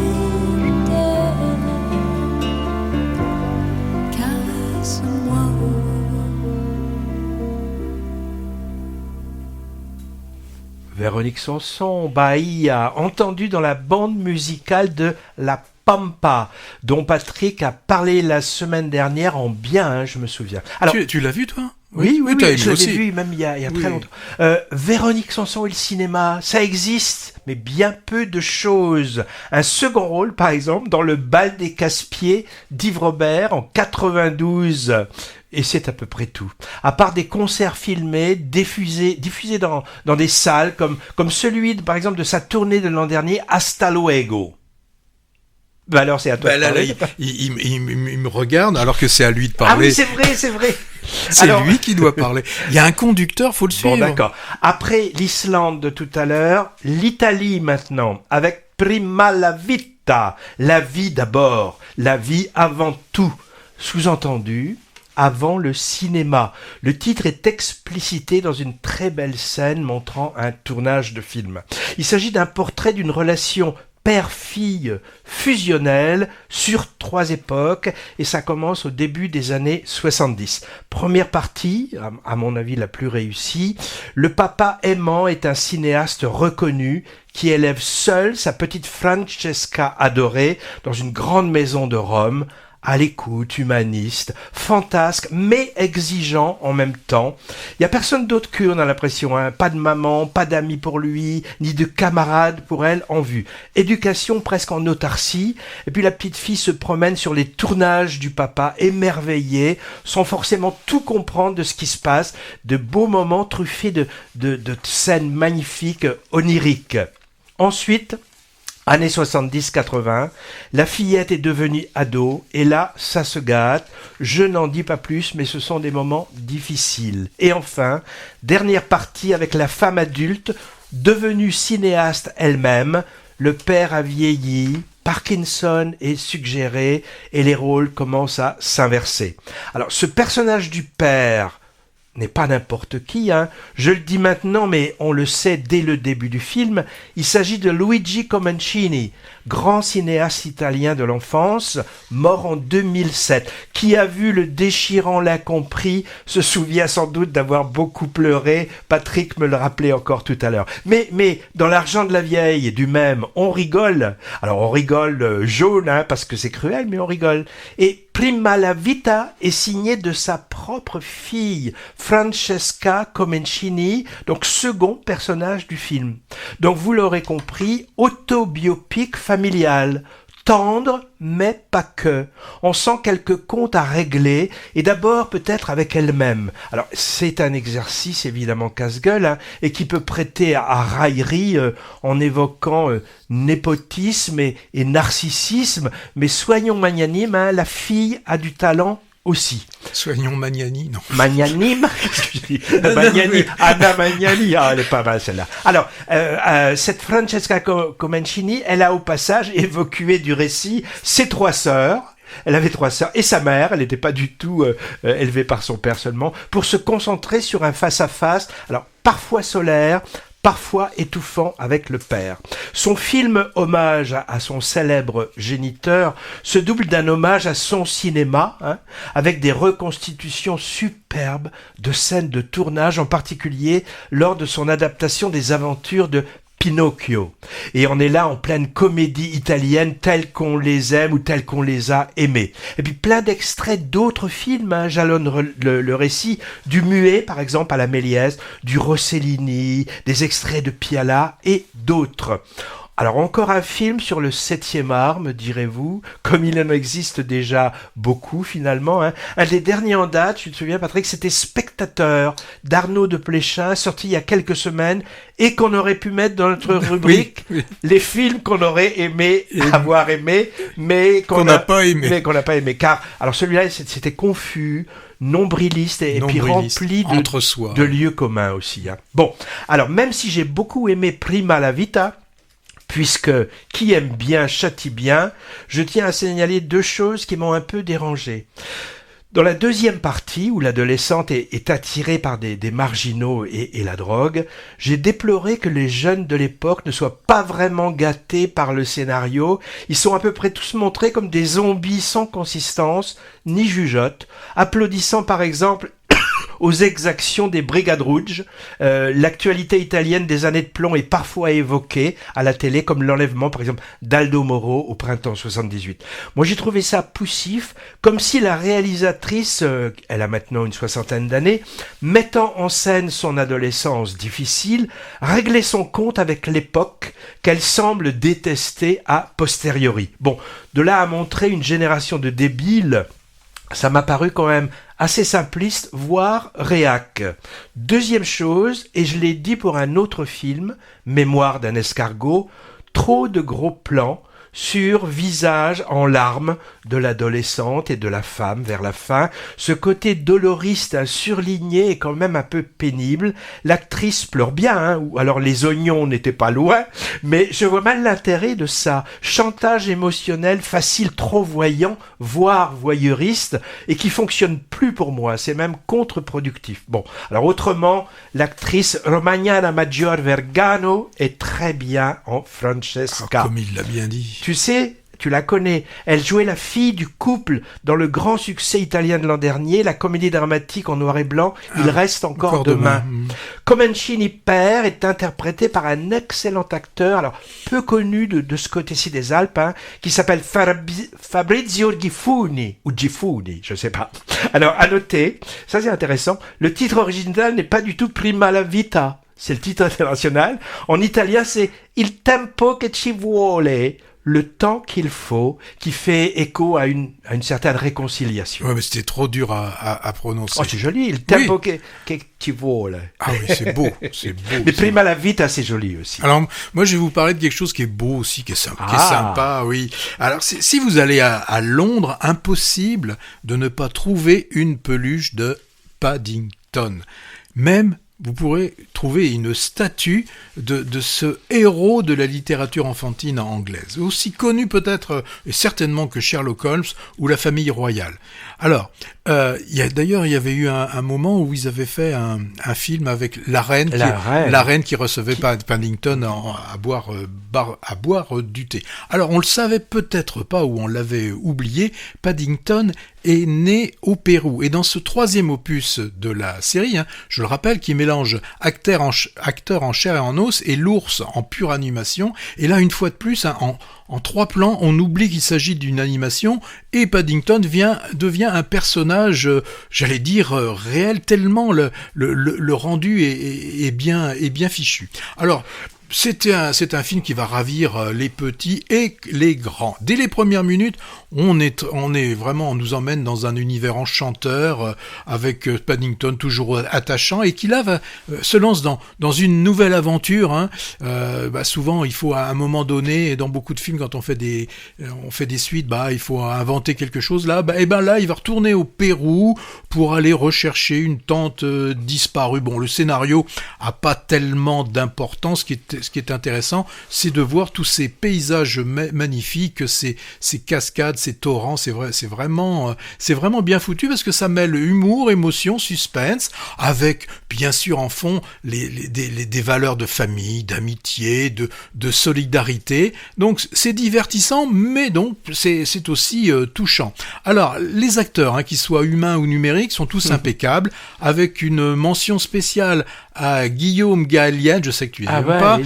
Speaker 4: je t'aime, caresse-moi.
Speaker 2: Véronique Sanson, Bahia, entendu dans la bande musicale de La Pampa, dont Patrick a parlé la semaine dernière en bien, hein, je me souviens. Alors,
Speaker 1: Tu l'as vu, toi?
Speaker 2: oui,
Speaker 1: tu as aimé
Speaker 2: je l'avais
Speaker 1: aussi.
Speaker 2: vu même il y a
Speaker 1: Oui.
Speaker 2: très longtemps. Véronique Sanson et le cinéma, ça existe, mais bien peu de choses. Un second rôle, par exemple, dans Le Bal des Casse-Pieds d'Yves Robert en 92. Et c'est à peu près tout. À part des concerts filmés, diffusés dans des salles, comme celui, par exemple, de sa tournée de l'an dernier, Hasta Luego. Bah alors, c'est à toi de
Speaker 1: Là,
Speaker 2: parler.
Speaker 1: il me regarde alors que c'est à lui de
Speaker 2: Ah
Speaker 1: parler.
Speaker 2: oui, c'est vrai.
Speaker 1: C'est
Speaker 2: Alors-
Speaker 1: lui qui doit parler. Il y a un conducteur, faut le suivre.
Speaker 2: Bon, d'accord. Après l'Islande de tout à l'heure, l'Italie maintenant, avec Prima la Vita, la vie d'abord, la vie avant tout. Sous-entendu, avant le cinéma. Le titre est explicité dans une très belle scène montrant un tournage de film. Il s'agit d'un portrait d'une relation père-fille fusionnelle sur 3 époques, et ça commence au début des années 70. Première partie, à mon avis la plus réussie, le papa aimant est un cinéaste reconnu qui élève seul sa petite Francesca adorée dans une grande maison de Rome, à l'écoute, humaniste, fantasque, mais exigeant en même temps. Il n'y a personne d'autre qu'eux, on a l'impression, hein. Pas de maman, pas d'amis pour lui, ni de camarades pour elle en vue. Éducation presque en autarcie, et puis la petite fille se promène sur les tournages du papa, émerveillée, sans forcément tout comprendre de ce qui se passe, de beaux moments truffés de scènes magnifiques, oniriques. Ensuite, années 70-80, la fillette est devenue ado, et là, ça se gâte. Je n'en dis pas plus, mais ce sont des moments difficiles. Et enfin, dernière partie avec la femme adulte, devenue cinéaste elle-même. Le père a vieilli, Parkinson est suggéré, et les rôles commencent à s'inverser. Alors, ce personnage du père n'est pas n'importe qui, hein. Je le dis maintenant, mais on le sait dès le début du film, il s'agit de Luigi Comencini, grand cinéaste italien de l'enfance, mort en 2007, qui a vu le déchirant L'Incompris, se souvient sans doute d'avoir beaucoup pleuré, Patrick me le rappelait encore tout à l'heure. Mais dans L'Argent de la vieille, du même, on rigole. Alors on rigole jaune, hein, parce que c'est cruel, mais on rigole. Et Prima la Vita est signé de sa propre fille, Francesca Comencini, donc second personnage du film. Donc vous l'aurez compris, autobiopique familial, tendre, mais pas que. On sent quelques comptes à régler, et d'abord peut-être avec elle-même. Alors c'est un exercice évidemment casse-gueule, hein, et qui peut prêter à raillerie en évoquant népotisme et narcissisme, mais soyons magnanimes, hein, la fille a du talent aussi.
Speaker 1: Soignons Magnani, non.
Speaker 2: Magnanime, Magnani, Anna Magnani, ah, elle est pas mal celle-là. Alors, cette Francesca Comencini, elle a au passage évacué du récit ses 3 sœurs. Elle avait 3 sœurs et sa mère, elle n'était pas du tout élevée par son père seulement, pour se concentrer sur un face-à-face, alors parfois solaire, parfois étouffant avec le père. Son film hommage à son célèbre géniteur se double d'un hommage à son cinéma, avec des reconstitutions superbes de scènes de tournage, en particulier lors de son adaptation des aventures de Pinocchio. Et on est là en pleine comédie italienne telle qu'on les aime ou telle qu'on les a aimés. Et puis plein d'extraits d'autres films jalonnent le récit, du muet par exemple à la Méliès, du Rossellini, des extraits de Piala et d'autres. Alors encore un film sur le 7e art, me direz-vous, comme il en existe déjà beaucoup finalement. Un des derniers en date, tu te souviens Patrick, c'était Spectateur d'Arnaud de Pléchin, sorti il y a quelques semaines et qu'on aurait pu mettre dans notre rubrique les films qu'on aurait aimé avoir aimé, mais qu'on n'a pas aimé. Car alors celui-là c'était confus, nombriliste et puis rempli de lieux communs aussi. Bon, alors même si j'ai beaucoup aimé Prima la Vita, puisque qui aime bien châtie bien, je tiens à signaler 2 choses qui m'ont un peu dérangé. Dans la deuxième partie, où l'adolescente est attirée par des marginaux et la drogue, j'ai déploré que les jeunes de l'époque ne soient pas vraiment gâtés par le scénario. Ils sont à peu près tous montrés comme des zombies sans consistance, ni jugeote, applaudissant par exemple aux exactions des Brigades Rouges. L'actualité italienne des années de plomb est parfois évoquée à la télé, comme l'enlèvement, par exemple, d'Aldo Moro au printemps 78. Moi, j'ai trouvé ça poussif, comme si la réalisatrice, elle a maintenant une 60aine d'années, mettant en scène son adolescence difficile, réglait son compte avec l'époque qu'elle semble détester a posteriori. Bon, de là à montrer une génération de débiles, ça m'a paru quand même assez simpliste, voire réac. Deuxième chose, et je l'ai dit pour un autre film, Mémoire d'un escargot, trop de gros plans sur visage en larmes de l'adolescente et de la femme vers la fin. Ce côté doloriste surligné est quand même un peu pénible. L'actrice pleure bien, ou alors les oignons n'étaient pas loin, mais je vois mal l'intérêt de ça. Chantage émotionnel facile, trop voyant, voire voyeuriste, et qui fonctionne plus pour moi. C'est même contre-productif. Bon, alors autrement, l'actrice Romagnana Maggior Vergano est très bien en Francesca.
Speaker 1: Comme il l'a bien dit.
Speaker 2: Tu sais, tu la connais, elle jouait la fille du couple dans le grand succès italien de l'an dernier, la comédie dramatique en noir et blanc, Il reste encore demain. Comencini père est interprété par un excellent acteur, alors peu connu de ce côté-ci des Alpes, qui s'appelle Fabrizio Gifuni, ou Gifuni, je sais pas. Alors, à noter, ça c'est intéressant, le titre original n'est pas du tout Prima la Vita, c'est le titre international. En italien, c'est Il tempo che ci vuole, le temps qu'il faut, qui fait écho à une certaine réconciliation.
Speaker 1: Ouais, mais c'était trop dur à prononcer.
Speaker 2: Oh, c'est joli, il tempo che ci vuole.
Speaker 1: Ah oui, c'est beau, c'est beau.
Speaker 2: Mais Prima la Vita, c'est joli aussi.
Speaker 1: Alors, moi, je vais vous parler de quelque chose qui est beau aussi, qui est sympa, oui. Alors, si vous allez à Londres, impossible de ne pas trouver une peluche de Paddington. Même, vous pourrez trouver une statue de ce héros de la littérature enfantine anglaise, aussi connu peut-être et certainement que Sherlock Holmes ou la famille royale. Alors, il y avait eu un moment où ils avaient fait un film avec la reine qui recevait Paddington à boire du thé. Alors, on le savait peut-être pas ou on l'avait oublié, Paddington est né au Pérou. Et dans ce 3e opus de la série, je le rappelle, qui mélange acteur en chair et en os et l'ours en pure animation. Et là, une fois de plus, en 3 plans, on oublie qu'il s'agit d'une animation et Paddington devient un personnage, j'allais dire, réel, tellement le rendu est bien fichu. Alors, c'est un film qui va ravir les petits et les grands. Dès les premières minutes, on est vraiment, on nous emmène dans un univers enchanteur avec Paddington toujours attachant et qui là se lance dans une nouvelle aventure. Souvent, il faut à un moment donné, et dans beaucoup de films, quand on fait des suites, il faut inventer quelque chose. Là, il va retourner au Pérou pour aller rechercher une tante disparue. Bon, le scénario a pas tellement d'importance. ce qui est intéressant, c'est de voir tous ces paysages magnifiques, ces cascades, ces torrents. C'est vraiment bien foutu parce que ça mêle humour, émotion, suspense, avec bien sûr en fond des valeurs de famille, d'amitié, de solidarité. Donc c'est divertissant, mais donc c'est aussi touchant. Alors les acteurs, qu'ils soient humains ou numériques, sont tous impeccables, avec une mention spéciale à Guillaume Gallienne, je sais que tu n'aimes pas,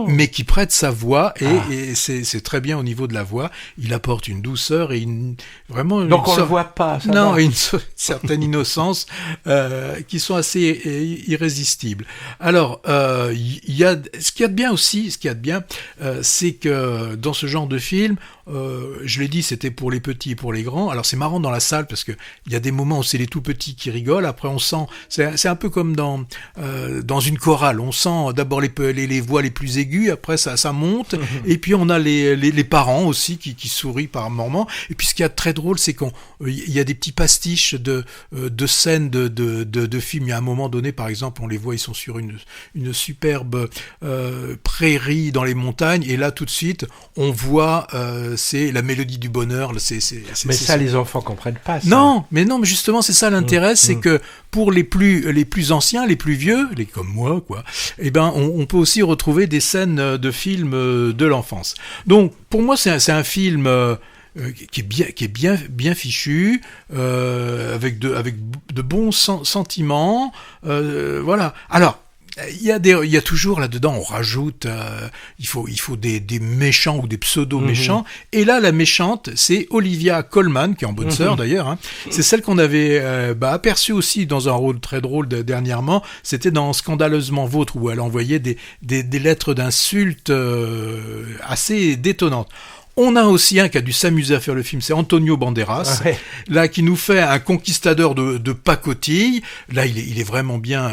Speaker 1: mais qui prête sa voix et c'est très bien au niveau de la voix. Il apporte une douceur et vraiment.
Speaker 2: Donc on le voit pas. Ça
Speaker 1: non,
Speaker 2: va.
Speaker 1: une certaine innocence qui sont assez irrésistibles. Alors il y a ce qu'il y a de bien aussi, c'est que dans ce genre de film, je l'ai dit, c'était pour les petits et pour les grands. Alors c'est marrant dans la salle parce que il y a des moments où c'est les tout petits qui rigolent. Après on sent, c'est un peu comme dans une chorale. On sent d'abord les voix les plus aiguës, après ça monte, et puis on a les parents aussi qui sourient par moments. Et puis ce qui est très drôle, c'est qu'il y a des petits pastiches de scènes de films. Il y a un moment donné, par exemple, on les voit, ils sont sur une superbe prairie dans les montagnes, et là tout de suite on voit c'est la mélodie du bonheur.
Speaker 2: Mais ça, les enfants comprennent pas. Ça.
Speaker 1: Non, mais justement, c'est ça l'intérêt, c'est que pour les plus anciens, les plus vieux, les comme moi, quoi, eh ben, on peut aussi retrouver des scènes de films de l'enfance. Donc, pour moi, c'est un film qui est bien fichu, avec de bons sentiments, voilà. Alors. Il y a toujours là-dedans, on rajoute, il faut des méchants ou des pseudo-méchants. Et là, la méchante, c'est Olivia Colman, qui est en bonne sœur d'ailleurs. C'est celle qu'on avait aperçue aussi dans un rôle très drôle dernièrement. C'était dans Scandaleusement Vôtre, où elle envoyait des lettres d'insultes assez détonnantes. On a aussi un qui a dû s'amuser à faire le film, c'est Antonio Banderas, là qui nous fait un conquistador de pacotille. Là, il est vraiment bien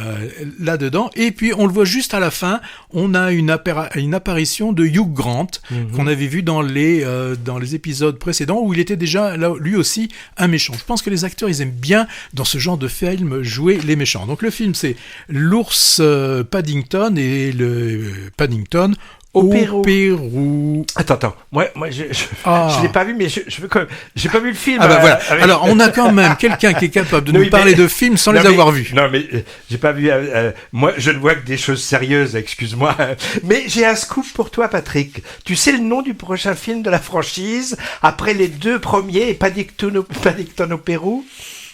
Speaker 1: là-dedans. Et puis, on le voit juste à la fin, on a une apparition de Hugh Grant, qu'on avait vu dans les épisodes précédents, où il était déjà, là, lui aussi, un méchant. Je pense que les acteurs, ils aiment bien, dans ce genre de film, jouer les méchants. Donc, le film, c'est l'ours Paddington et le Paddington au Pérou.
Speaker 2: Attends. Moi, je l'ai pas vu, mais je veux quand même. J'ai pas vu le film.
Speaker 1: Ah bah voilà. Alors, on a quand même quelqu'un qui est capable de nous parler de films sans les avoir vus.
Speaker 2: Non, mais j'ai pas vu. Moi, je ne vois que des choses sérieuses. Excuse-moi. Mais j'ai un scoop pour toi, Patrick. Tu sais le nom du prochain film de la franchise après les deux premiers et Paddington au Pérou?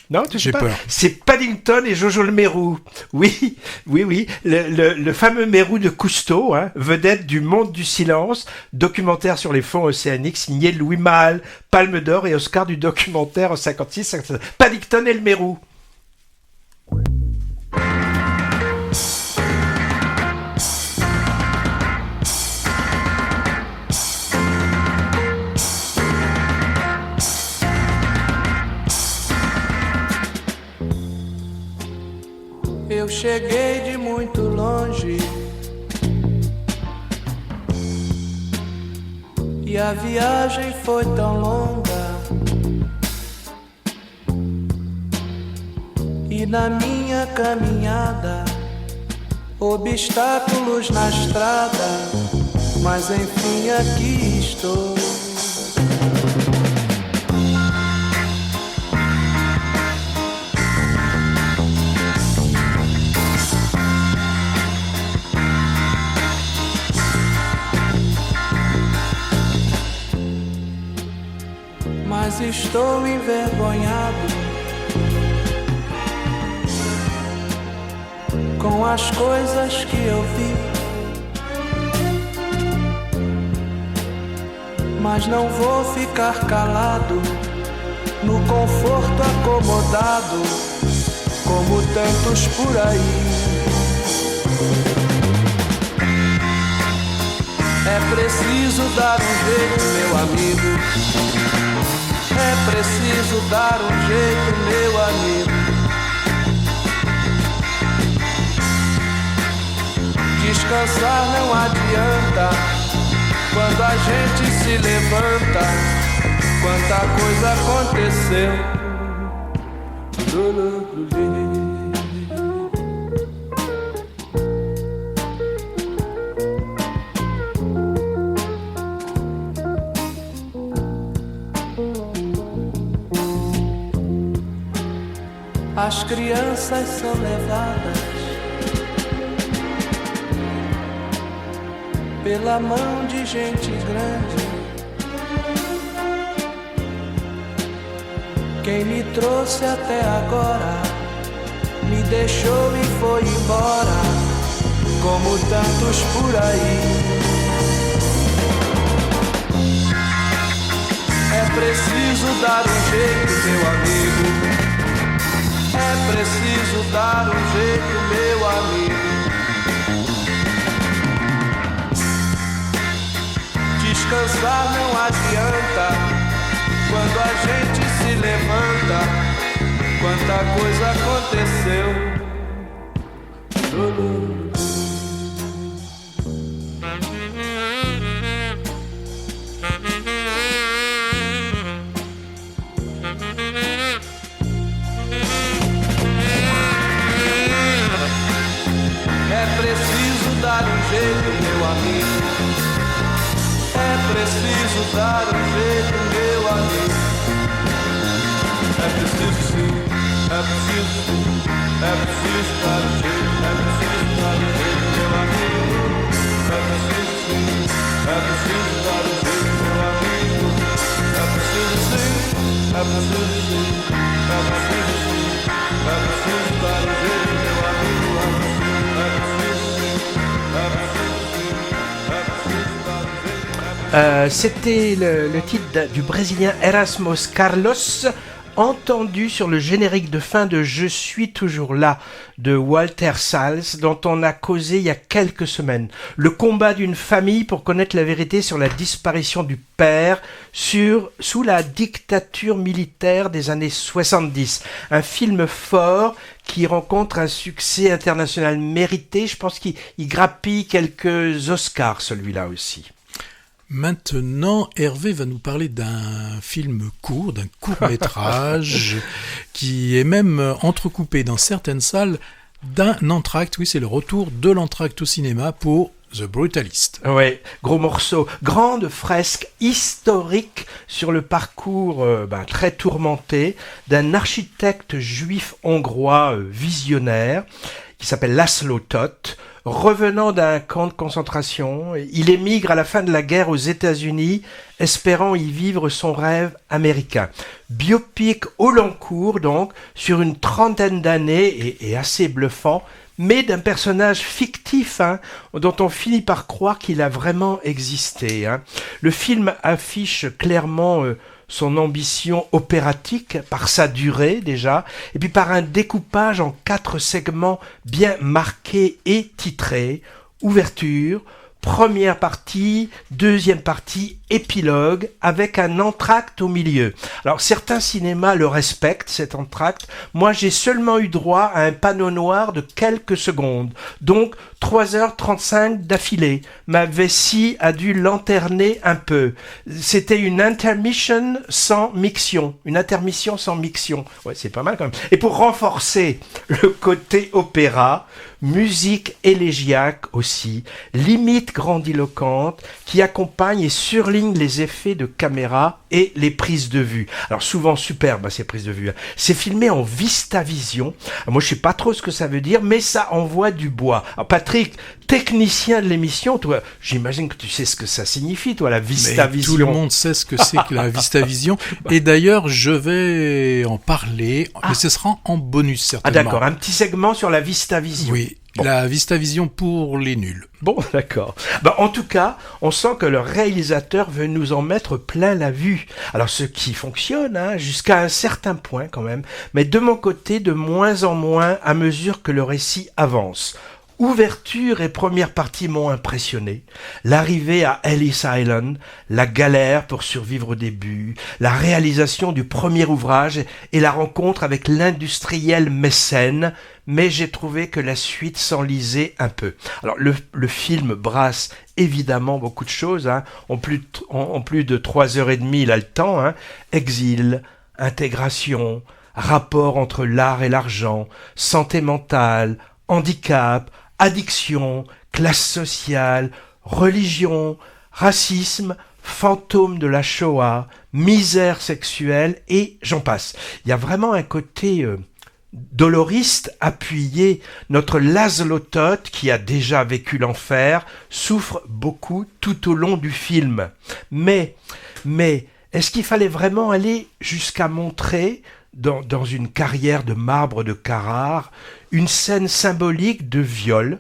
Speaker 2: Non, tu sais pas. Peur. C'est Paddington et Jojo le Mérou. Oui. Le fameux Mérou de Cousteau, vedette du Monde du Silence, documentaire sur les fonds océaniques signé Louis Malle, Palme d'Or et Oscar du documentaire en 56. Paddington et le Mérou.
Speaker 5: Eu cheguei de muito longe e a viagem foi tão longa, e na minha caminhada obstáculos na estrada, mas enfim aqui estou. Mas estou envergonhado com as coisas que eu vi, mas não vou ficar calado no conforto acomodado como tantos por aí. É preciso dar um jeito, meu amigo. É preciso dar um jeito, meu amigo. Descansar não adianta quando a gente se levanta. Quanta coisa aconteceu. as crianças são levadas pela mão de gente grande. Quem me trouxe até agora me deixou e foi embora, como tantos por aí. É preciso dar um jeito, meu amigo. É preciso dar um jeito, meu amigo. Descansar não adianta quando a gente se levanta. Quanta coisa aconteceu. É preciso dar um jeito, meu amigo. É preciso dar um jeito, meu amigo. É preciso sim, é preciso sim, é preciso dar um jeito, é preciso dar um jeito, meu amigo. É preciso sim, é preciso dar um jeito, meu amigo. É preciso sim, é preciso sim, é preciso sim, é preciso dar um jeito, meu amigo. É preciso sim, é preciso sim, é preciso dar um jeito.
Speaker 2: C'était le titre du Brésilien Erasmus Carlos, entendu sur le générique de fin de Je suis toujours là de Walter Salles, dont on a causé il y a quelques semaines. Le combat d'une famille pour connaître la vérité sur la disparition du père sous la dictature militaire des années 70. Un film fort qui rencontre un succès international mérité. Je pense qu'il grappille quelques Oscars, celui-là aussi.
Speaker 1: Maintenant, Hervé va nous parler d'un film court, d'un court-métrage qui est même entrecoupé dans certaines salles d'un entracte. Oui, c'est le retour de l'entracte au cinéma pour The Brutalist.
Speaker 2: Oui, gros morceau, grande fresque historique sur le parcours très tourmenté d'un architecte juif hongrois visionnaire qui s'appelle Laszlo Toth. Revenant d'un camp de concentration, il émigre à la fin de la guerre aux États-Unis, espérant y vivre son rêve américain. Biopic au long cours, donc, sur une trentaine d'années et assez bluffant, mais d'un personnage fictif dont on finit par croire qu'il a vraiment existé. Le film affiche clairement son ambition opératique par sa durée déjà, et puis par un découpage en 4 segments bien marqués et titrés. Ouverture, première partie, deuxième partie, épilogue, avec un entracte au milieu. Alors certains cinémas le respectent, cet entracte. Moi j'ai seulement eu droit à un panneau noir de quelques secondes, donc 3h35 d'affilée. Ma vessie a dû lanterner un peu. C'était une intermission sans miction. Une intermission sans miction. Ouais, c'est pas mal quand même. Et pour renforcer le côté opéra, musique élégiaque aussi, limite grandiloquente, qui accompagne et surligne les effets de caméra et les prises de vue. Alors souvent superbes ces prises de vue. C'est filmé en VistaVision. Alors, moi je sais pas trop ce que ça veut dire, mais ça envoie du bois. Alors Patrick, technicien de l'émission, toi, j'imagine que tu sais ce que ça signifie, toi, la VistaVision.
Speaker 1: Tout le monde sait ce que c'est que la VistaVision. Et d'ailleurs, je vais en parler, mais ce sera en bonus certainement.
Speaker 2: Ah d'accord, un petit segment sur la VistaVision.
Speaker 1: Oui. Bon. La VistaVision pour les nuls.
Speaker 2: Bon, d'accord. En tout cas, on sent que le réalisateur veut nous en mettre plein la vue. Alors, ce qui fonctionne, jusqu'à un certain point quand même, mais de mon côté, de moins en moins à mesure que le récit avance. Ouverture et première partie m'ont impressionné. L'arrivée à Ellis Island, la galère pour survivre au début, la réalisation du premier ouvrage et la rencontre avec l'industriel mécène, mais j'ai trouvé que la suite s'enlisait un peu. Alors le film brasse évidemment beaucoup de choses, en plus de 3h30 il a le temps, exil, intégration, rapport entre l'art et l'argent, santé mentale, handicap, addiction, classe sociale, religion, racisme, fantôme de la Shoah, misère sexuelle et j'en passe. Il y a vraiment un côté doloriste appuyé, notre Laszlo Toth, qui a déjà vécu l'enfer, souffre beaucoup tout au long du film. Mais, est-ce qu'il fallait vraiment aller jusqu'à montrer, dans une carrière de marbre de Carrare, une scène symbolique de viol,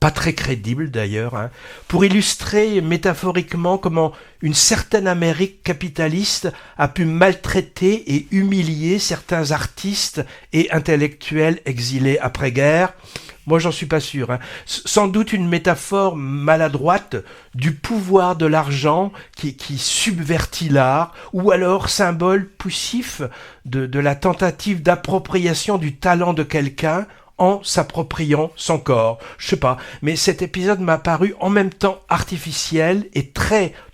Speaker 2: pas très crédible d'ailleurs, hein, pour illustrer métaphoriquement comment une certaine Amérique capitaliste a pu maltraiter et humilier certains artistes et intellectuels exilés après-guerre? Moi, j'en suis pas sûr. Hein. Sans doute une métaphore maladroite du pouvoir de l'argent qui subvertit l'art, ou alors symbole poussif de la tentative d'appropriation du talent de quelqu'un en s'appropriant son corps. Je sais pas, mais cet épisode m'a paru en même temps artificiel et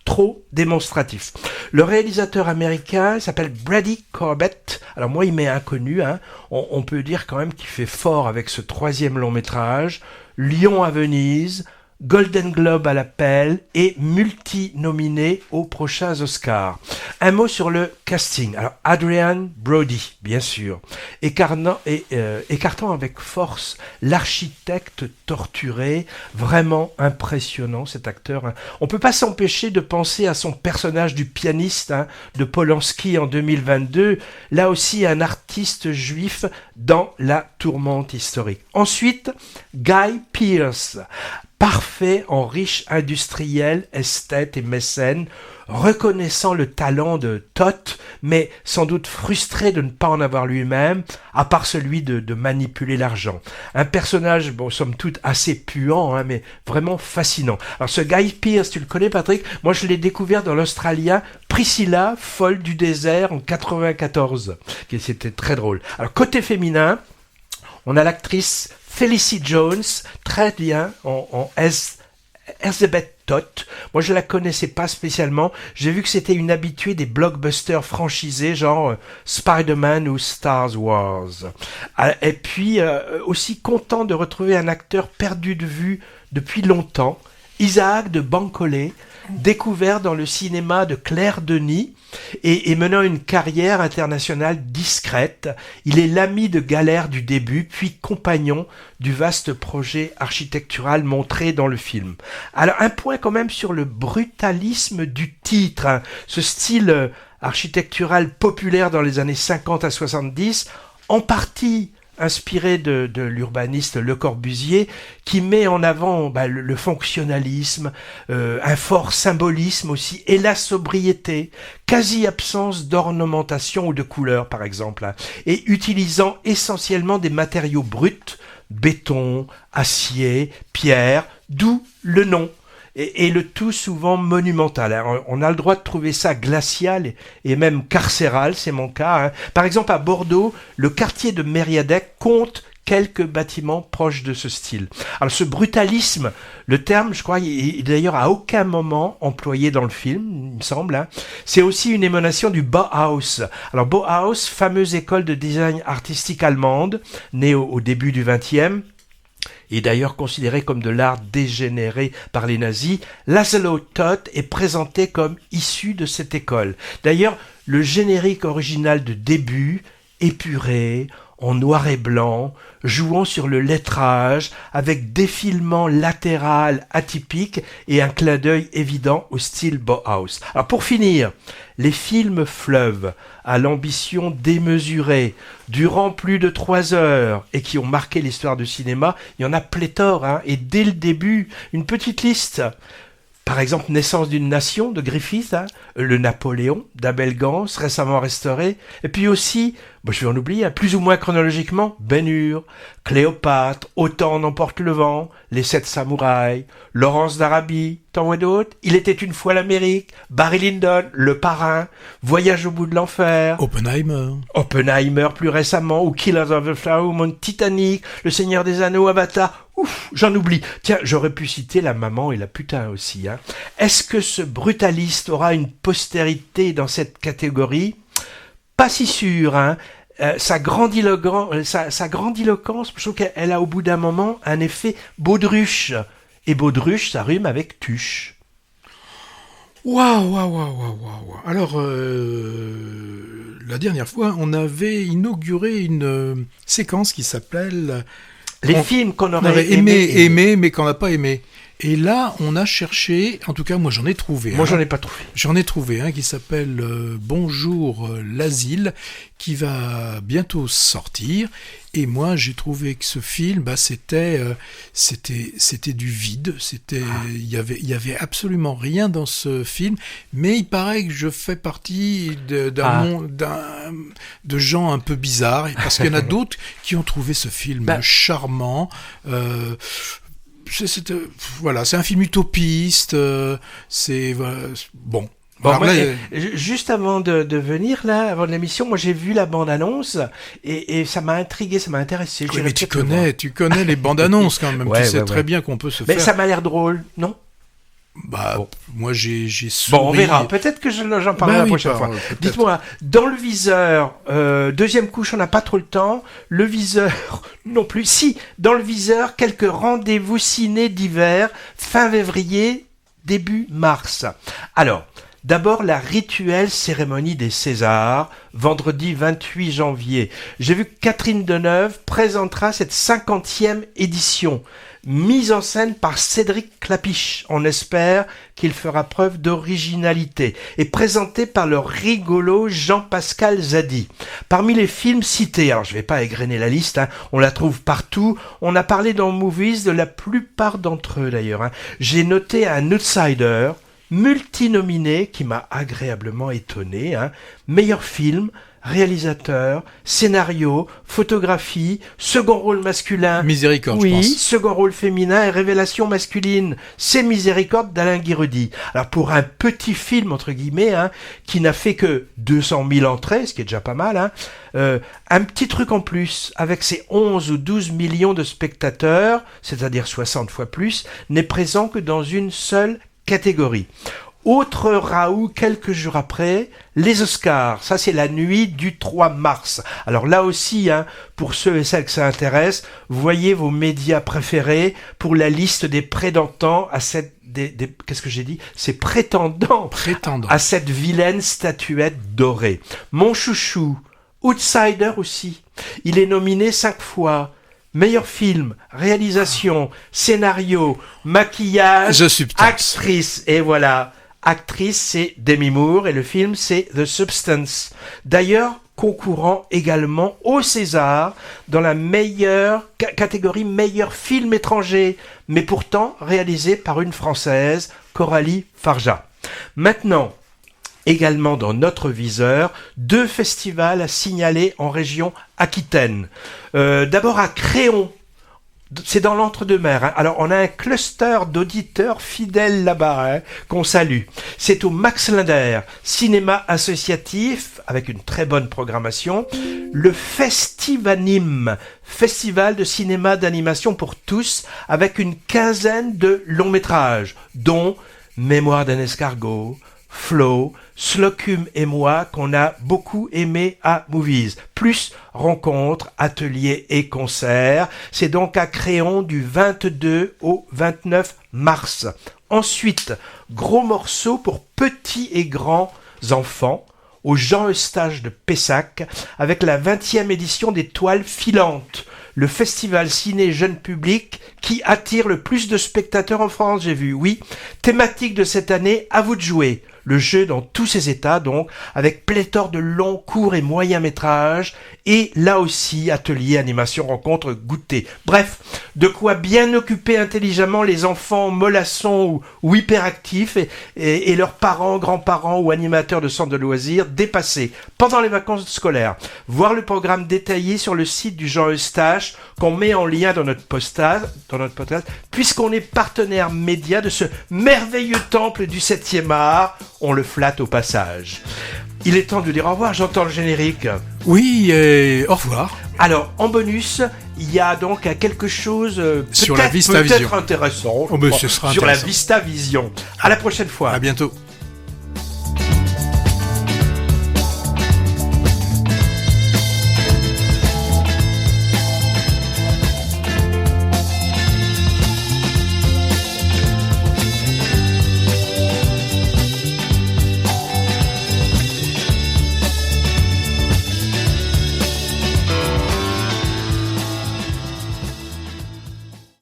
Speaker 2: trop démonstratif. Le réalisateur américain s'appelle Brady Corbett. Alors moi, il m'est inconnu. Hein. On peut dire quand même qu'il fait fort avec ce 3e long métrage. Lion à Venise, Golden Globe à l'appel et multi-nominé aux prochains Oscars. Un mot sur le casting. Alors, Adrian Brody, bien sûr, écartant avec force l'architecte torturé, vraiment impressionnant cet acteur. Hein. On peut pas s'empêcher de penser à son personnage du pianiste de Polanski en 2022, là aussi un artiste juif dans la tourmente historique. Ensuite, Guy Pearce. Parfait en riche industriel, esthète et mécène, reconnaissant le talent de Toth, mais sans doute frustré de ne pas en avoir lui-même, à part celui de manipuler l'argent. Un personnage, bon, somme toute, assez puant, hein, mais vraiment fascinant. Alors ce Guy Pearce, tu le connais, Patrick? Moi, je l'ai découvert dans l'Australien Priscilla, folle du désert, en 94. C'était très drôle. Alors, côté féminin, on a l'actrice Felicity Jones, très bien, en Elizabeth Toth. Moi, je la connaissais pas spécialement. J'ai vu que c'était une habituée des blockbusters franchisés, genre Spider-Man ou Star Wars. Et puis, aussi content de retrouver un acteur perdu de vue depuis longtemps, Isaac de Bancolé, découvert dans le cinéma de Claire Denis et menant une carrière internationale discrète. Il est l'ami de Galère du début, puis compagnon du vaste projet architectural montré dans le film. Alors un point quand même sur le brutalisme du titre, hein. Ce style architectural populaire dans les années 50 à 70, en partie inspiré de l'urbaniste Le Corbusier, qui met en avant le fonctionnalisme, un fort symbolisme aussi, et la sobriété, quasi-absence d'ornementation ou de couleurs par exemple, hein, et utilisant essentiellement des matériaux bruts, béton, acier, pierre, d'où le nom. Et le tout souvent monumental. Alors, on a le droit de trouver ça glacial et même carcéral, c'est mon cas. Hein. Par exemple, à Bordeaux, le quartier de Mériadec compte quelques bâtiments proches de ce style. Alors ce brutalisme, le terme, je crois, est d'ailleurs à aucun moment employé dans le film, il me semble. Hein. C'est aussi une émanation du Bauhaus. Alors Bauhaus, fameuse école de design artistique allemande, née au début du XXe, et d'ailleurs considéré comme de l'art dégénéré par les nazis, Laszlo Toth est présenté comme issu de cette école. D'ailleurs, le générique original de début, épuré, en noir et blanc, jouant sur le lettrage, avec défilement latéral atypique et un clin d'œil évident au style Bauhaus. Alors pour finir, les films fleuves à l'ambition démesurée, durant plus de 3 heures et qui ont marqué l'histoire du cinéma, il y en a pléthore, hein, et dès le début, une petite liste. Par exemple, Naissance d'une nation de Griffith, hein, le Napoléon d'Abel Gans, récemment restauré, et puis aussi, je vais en oublier, hein, plus ou moins chronologiquement, Ben-Hur, Cléopâtre, Autant n'emporte le vent, Les 7 samouraïs, Laurence d'Arabie, t'en vois d'autres, Il était une fois l'Amérique, Barry Lyndon, Le Parrain, Voyage au bout de l'enfer, Oppenheimer plus récemment, ou Killers of the Flower Moon, Titanic, Le Seigneur des Anneaux, Avatar. Ouf, j'en oublie. Tiens, j'aurais pu citer La Maman et la Putain aussi. Hein. Est-ce que ce brutaliste aura une postérité dans cette catégorie ? Pas si sûr. Hein. Sa grandiloquence, je trouve qu'elle a au bout d'un moment un effet baudruche. Et baudruche, ça rime avec tuche.
Speaker 1: Waouh. Alors, la dernière fois, on avait inauguré une séquence qui s'appelle
Speaker 2: Les films qu'on aurait aimé,
Speaker 1: mais qu'on n'a pas aimé. Et là, on a cherché, en tout cas, moi j'en ai trouvé.
Speaker 2: Moi, j'en ai pas trouvé.
Speaker 1: J'en ai trouvé un qui s'appelle Bonjour l'asile, qui va bientôt sortir. Et moi, j'ai trouvé que ce film, c'était du vide. Il y avait absolument rien dans ce film. Mais il paraît que je fais partie de gens un peu bizarres, parce qu'il y en a d'autres qui ont trouvé ce film charmant. C'est un film utopiste. Bon.
Speaker 2: Alors là, juste avant de venir là, avant l'émission, moi j'ai vu la bande-annonce et ça m'a intrigué, ça m'a intéressé.
Speaker 1: Oui, mais tu connais les bandes-annonces quand même. Tu sais très bien qu'on peut se faire.
Speaker 2: Mais ça m'a l'air drôle, non ?
Speaker 1: Moi j'ai souri.
Speaker 2: Bon, on verra. Peut-être que j'en parlerai la prochaine fois. Dites-moi, dans le viseur, deuxième couche, on n'a pas trop le temps. Le viseur, non plus. Si, dans le viseur, quelques rendez-vous ciné d'hiver, fin février, début mars. Alors, d'abord, la rituelle cérémonie des Césars, vendredi 28 janvier. J'ai vu que Catherine Deneuve présentera cette 50e édition, mise en scène par Cédric Clapiche. On espère qu'il fera preuve d'originalité, et présentée par le rigolo Jean-Pascal Zadi. Parmi les films cités, alors je vais pas égrener la liste, on la trouve partout, on a parlé dans Movies de la plupart d'entre eux d'ailleurs. J'ai noté un outsider, multinominé, qui m'a agréablement étonné. Meilleur film, réalisateur, scénario, photographie, second rôle masculin.
Speaker 1: Miséricorde,
Speaker 2: oui,
Speaker 1: je pense.
Speaker 2: Second rôle féminin et révélation masculine. C'est Miséricorde d'Alain Guiraudy. Alors pour un petit film, entre guillemets, qui n'a fait que 200 000 entrées, ce qui est déjà pas mal, un petit truc en plus, avec ses 11 ou 12 millions de spectateurs, c'est-à-dire 60 fois plus, n'est présent que dans une seule catégorie. Autre Raoult, quelques jours après, les Oscars. Ça, c'est la nuit du 3 mars. Alors là aussi, pour ceux et celles que ça intéresse, voyez vos médias préférés pour la liste des prétendants à cette... qu'est-ce que j'ai dit ? C'est prétendants à cette vilaine statuette dorée. Mon chouchou, outsider aussi. Il est nominé 5 fois. Meilleur film, réalisation, scénario, maquillage, actrice. Et voilà, actrice, c'est Demi Moore et le film, c'est The Substance. D'ailleurs, concourant également au César dans la meilleure catégorie meilleur film étranger, mais pourtant réalisé par une Française, Coralie Farja. Maintenant, également dans notre viseur, 2 festivals à signaler en région Aquitaine. D'abord à Créon, c'est dans l'entre-deux-mers. Alors on a un cluster d'auditeurs fidèles là-bas, qu'on salue. C'est au Max Linder, cinéma associatif, avec une très bonne programmation. Le Festivanime, festival de cinéma d'animation pour tous, avec une quinzaine de longs métrages, dont Mémoire d'un escargot, Flo, Slocum et moi, qu'on a beaucoup aimé à Movies. Plus rencontres, ateliers et concerts. C'est donc à Créon du 22 au 29 mars. Ensuite, gros morceau pour petits et grands enfants au Jean Eustache de Pessac avec la 20e édition des Toiles filantes. Le festival ciné jeune public qui attire le plus de spectateurs en France, j'ai vu. Oui, thématique de cette année, à vous de jouer. Le jeu dans tous ses états, donc, avec pléthore de longs, courts et moyens métrages, et là aussi, ateliers, animation, rencontres, goûter. Bref, de quoi bien occuper intelligemment les enfants mollassons ou hyperactifs et leurs parents, grands-parents ou animateurs de centres de loisirs dépassés pendant les vacances scolaires. Voir le programme détaillé sur le site du Jean Eustache, qu'on met en lien dans notre podcast, puisqu'on est partenaire média de ce merveilleux temple du 7e art. On le flatte au passage. Il est temps de dire au revoir, j'entends le générique.
Speaker 1: Oui, au revoir.
Speaker 2: Alors, en bonus, il y a donc quelque chose
Speaker 1: sur la VistaVision.
Speaker 2: Peut-être intéressant
Speaker 1: Ce sera
Speaker 2: sur
Speaker 1: intéressant.
Speaker 2: la VistaVision. À la prochaine fois.
Speaker 1: À bientôt.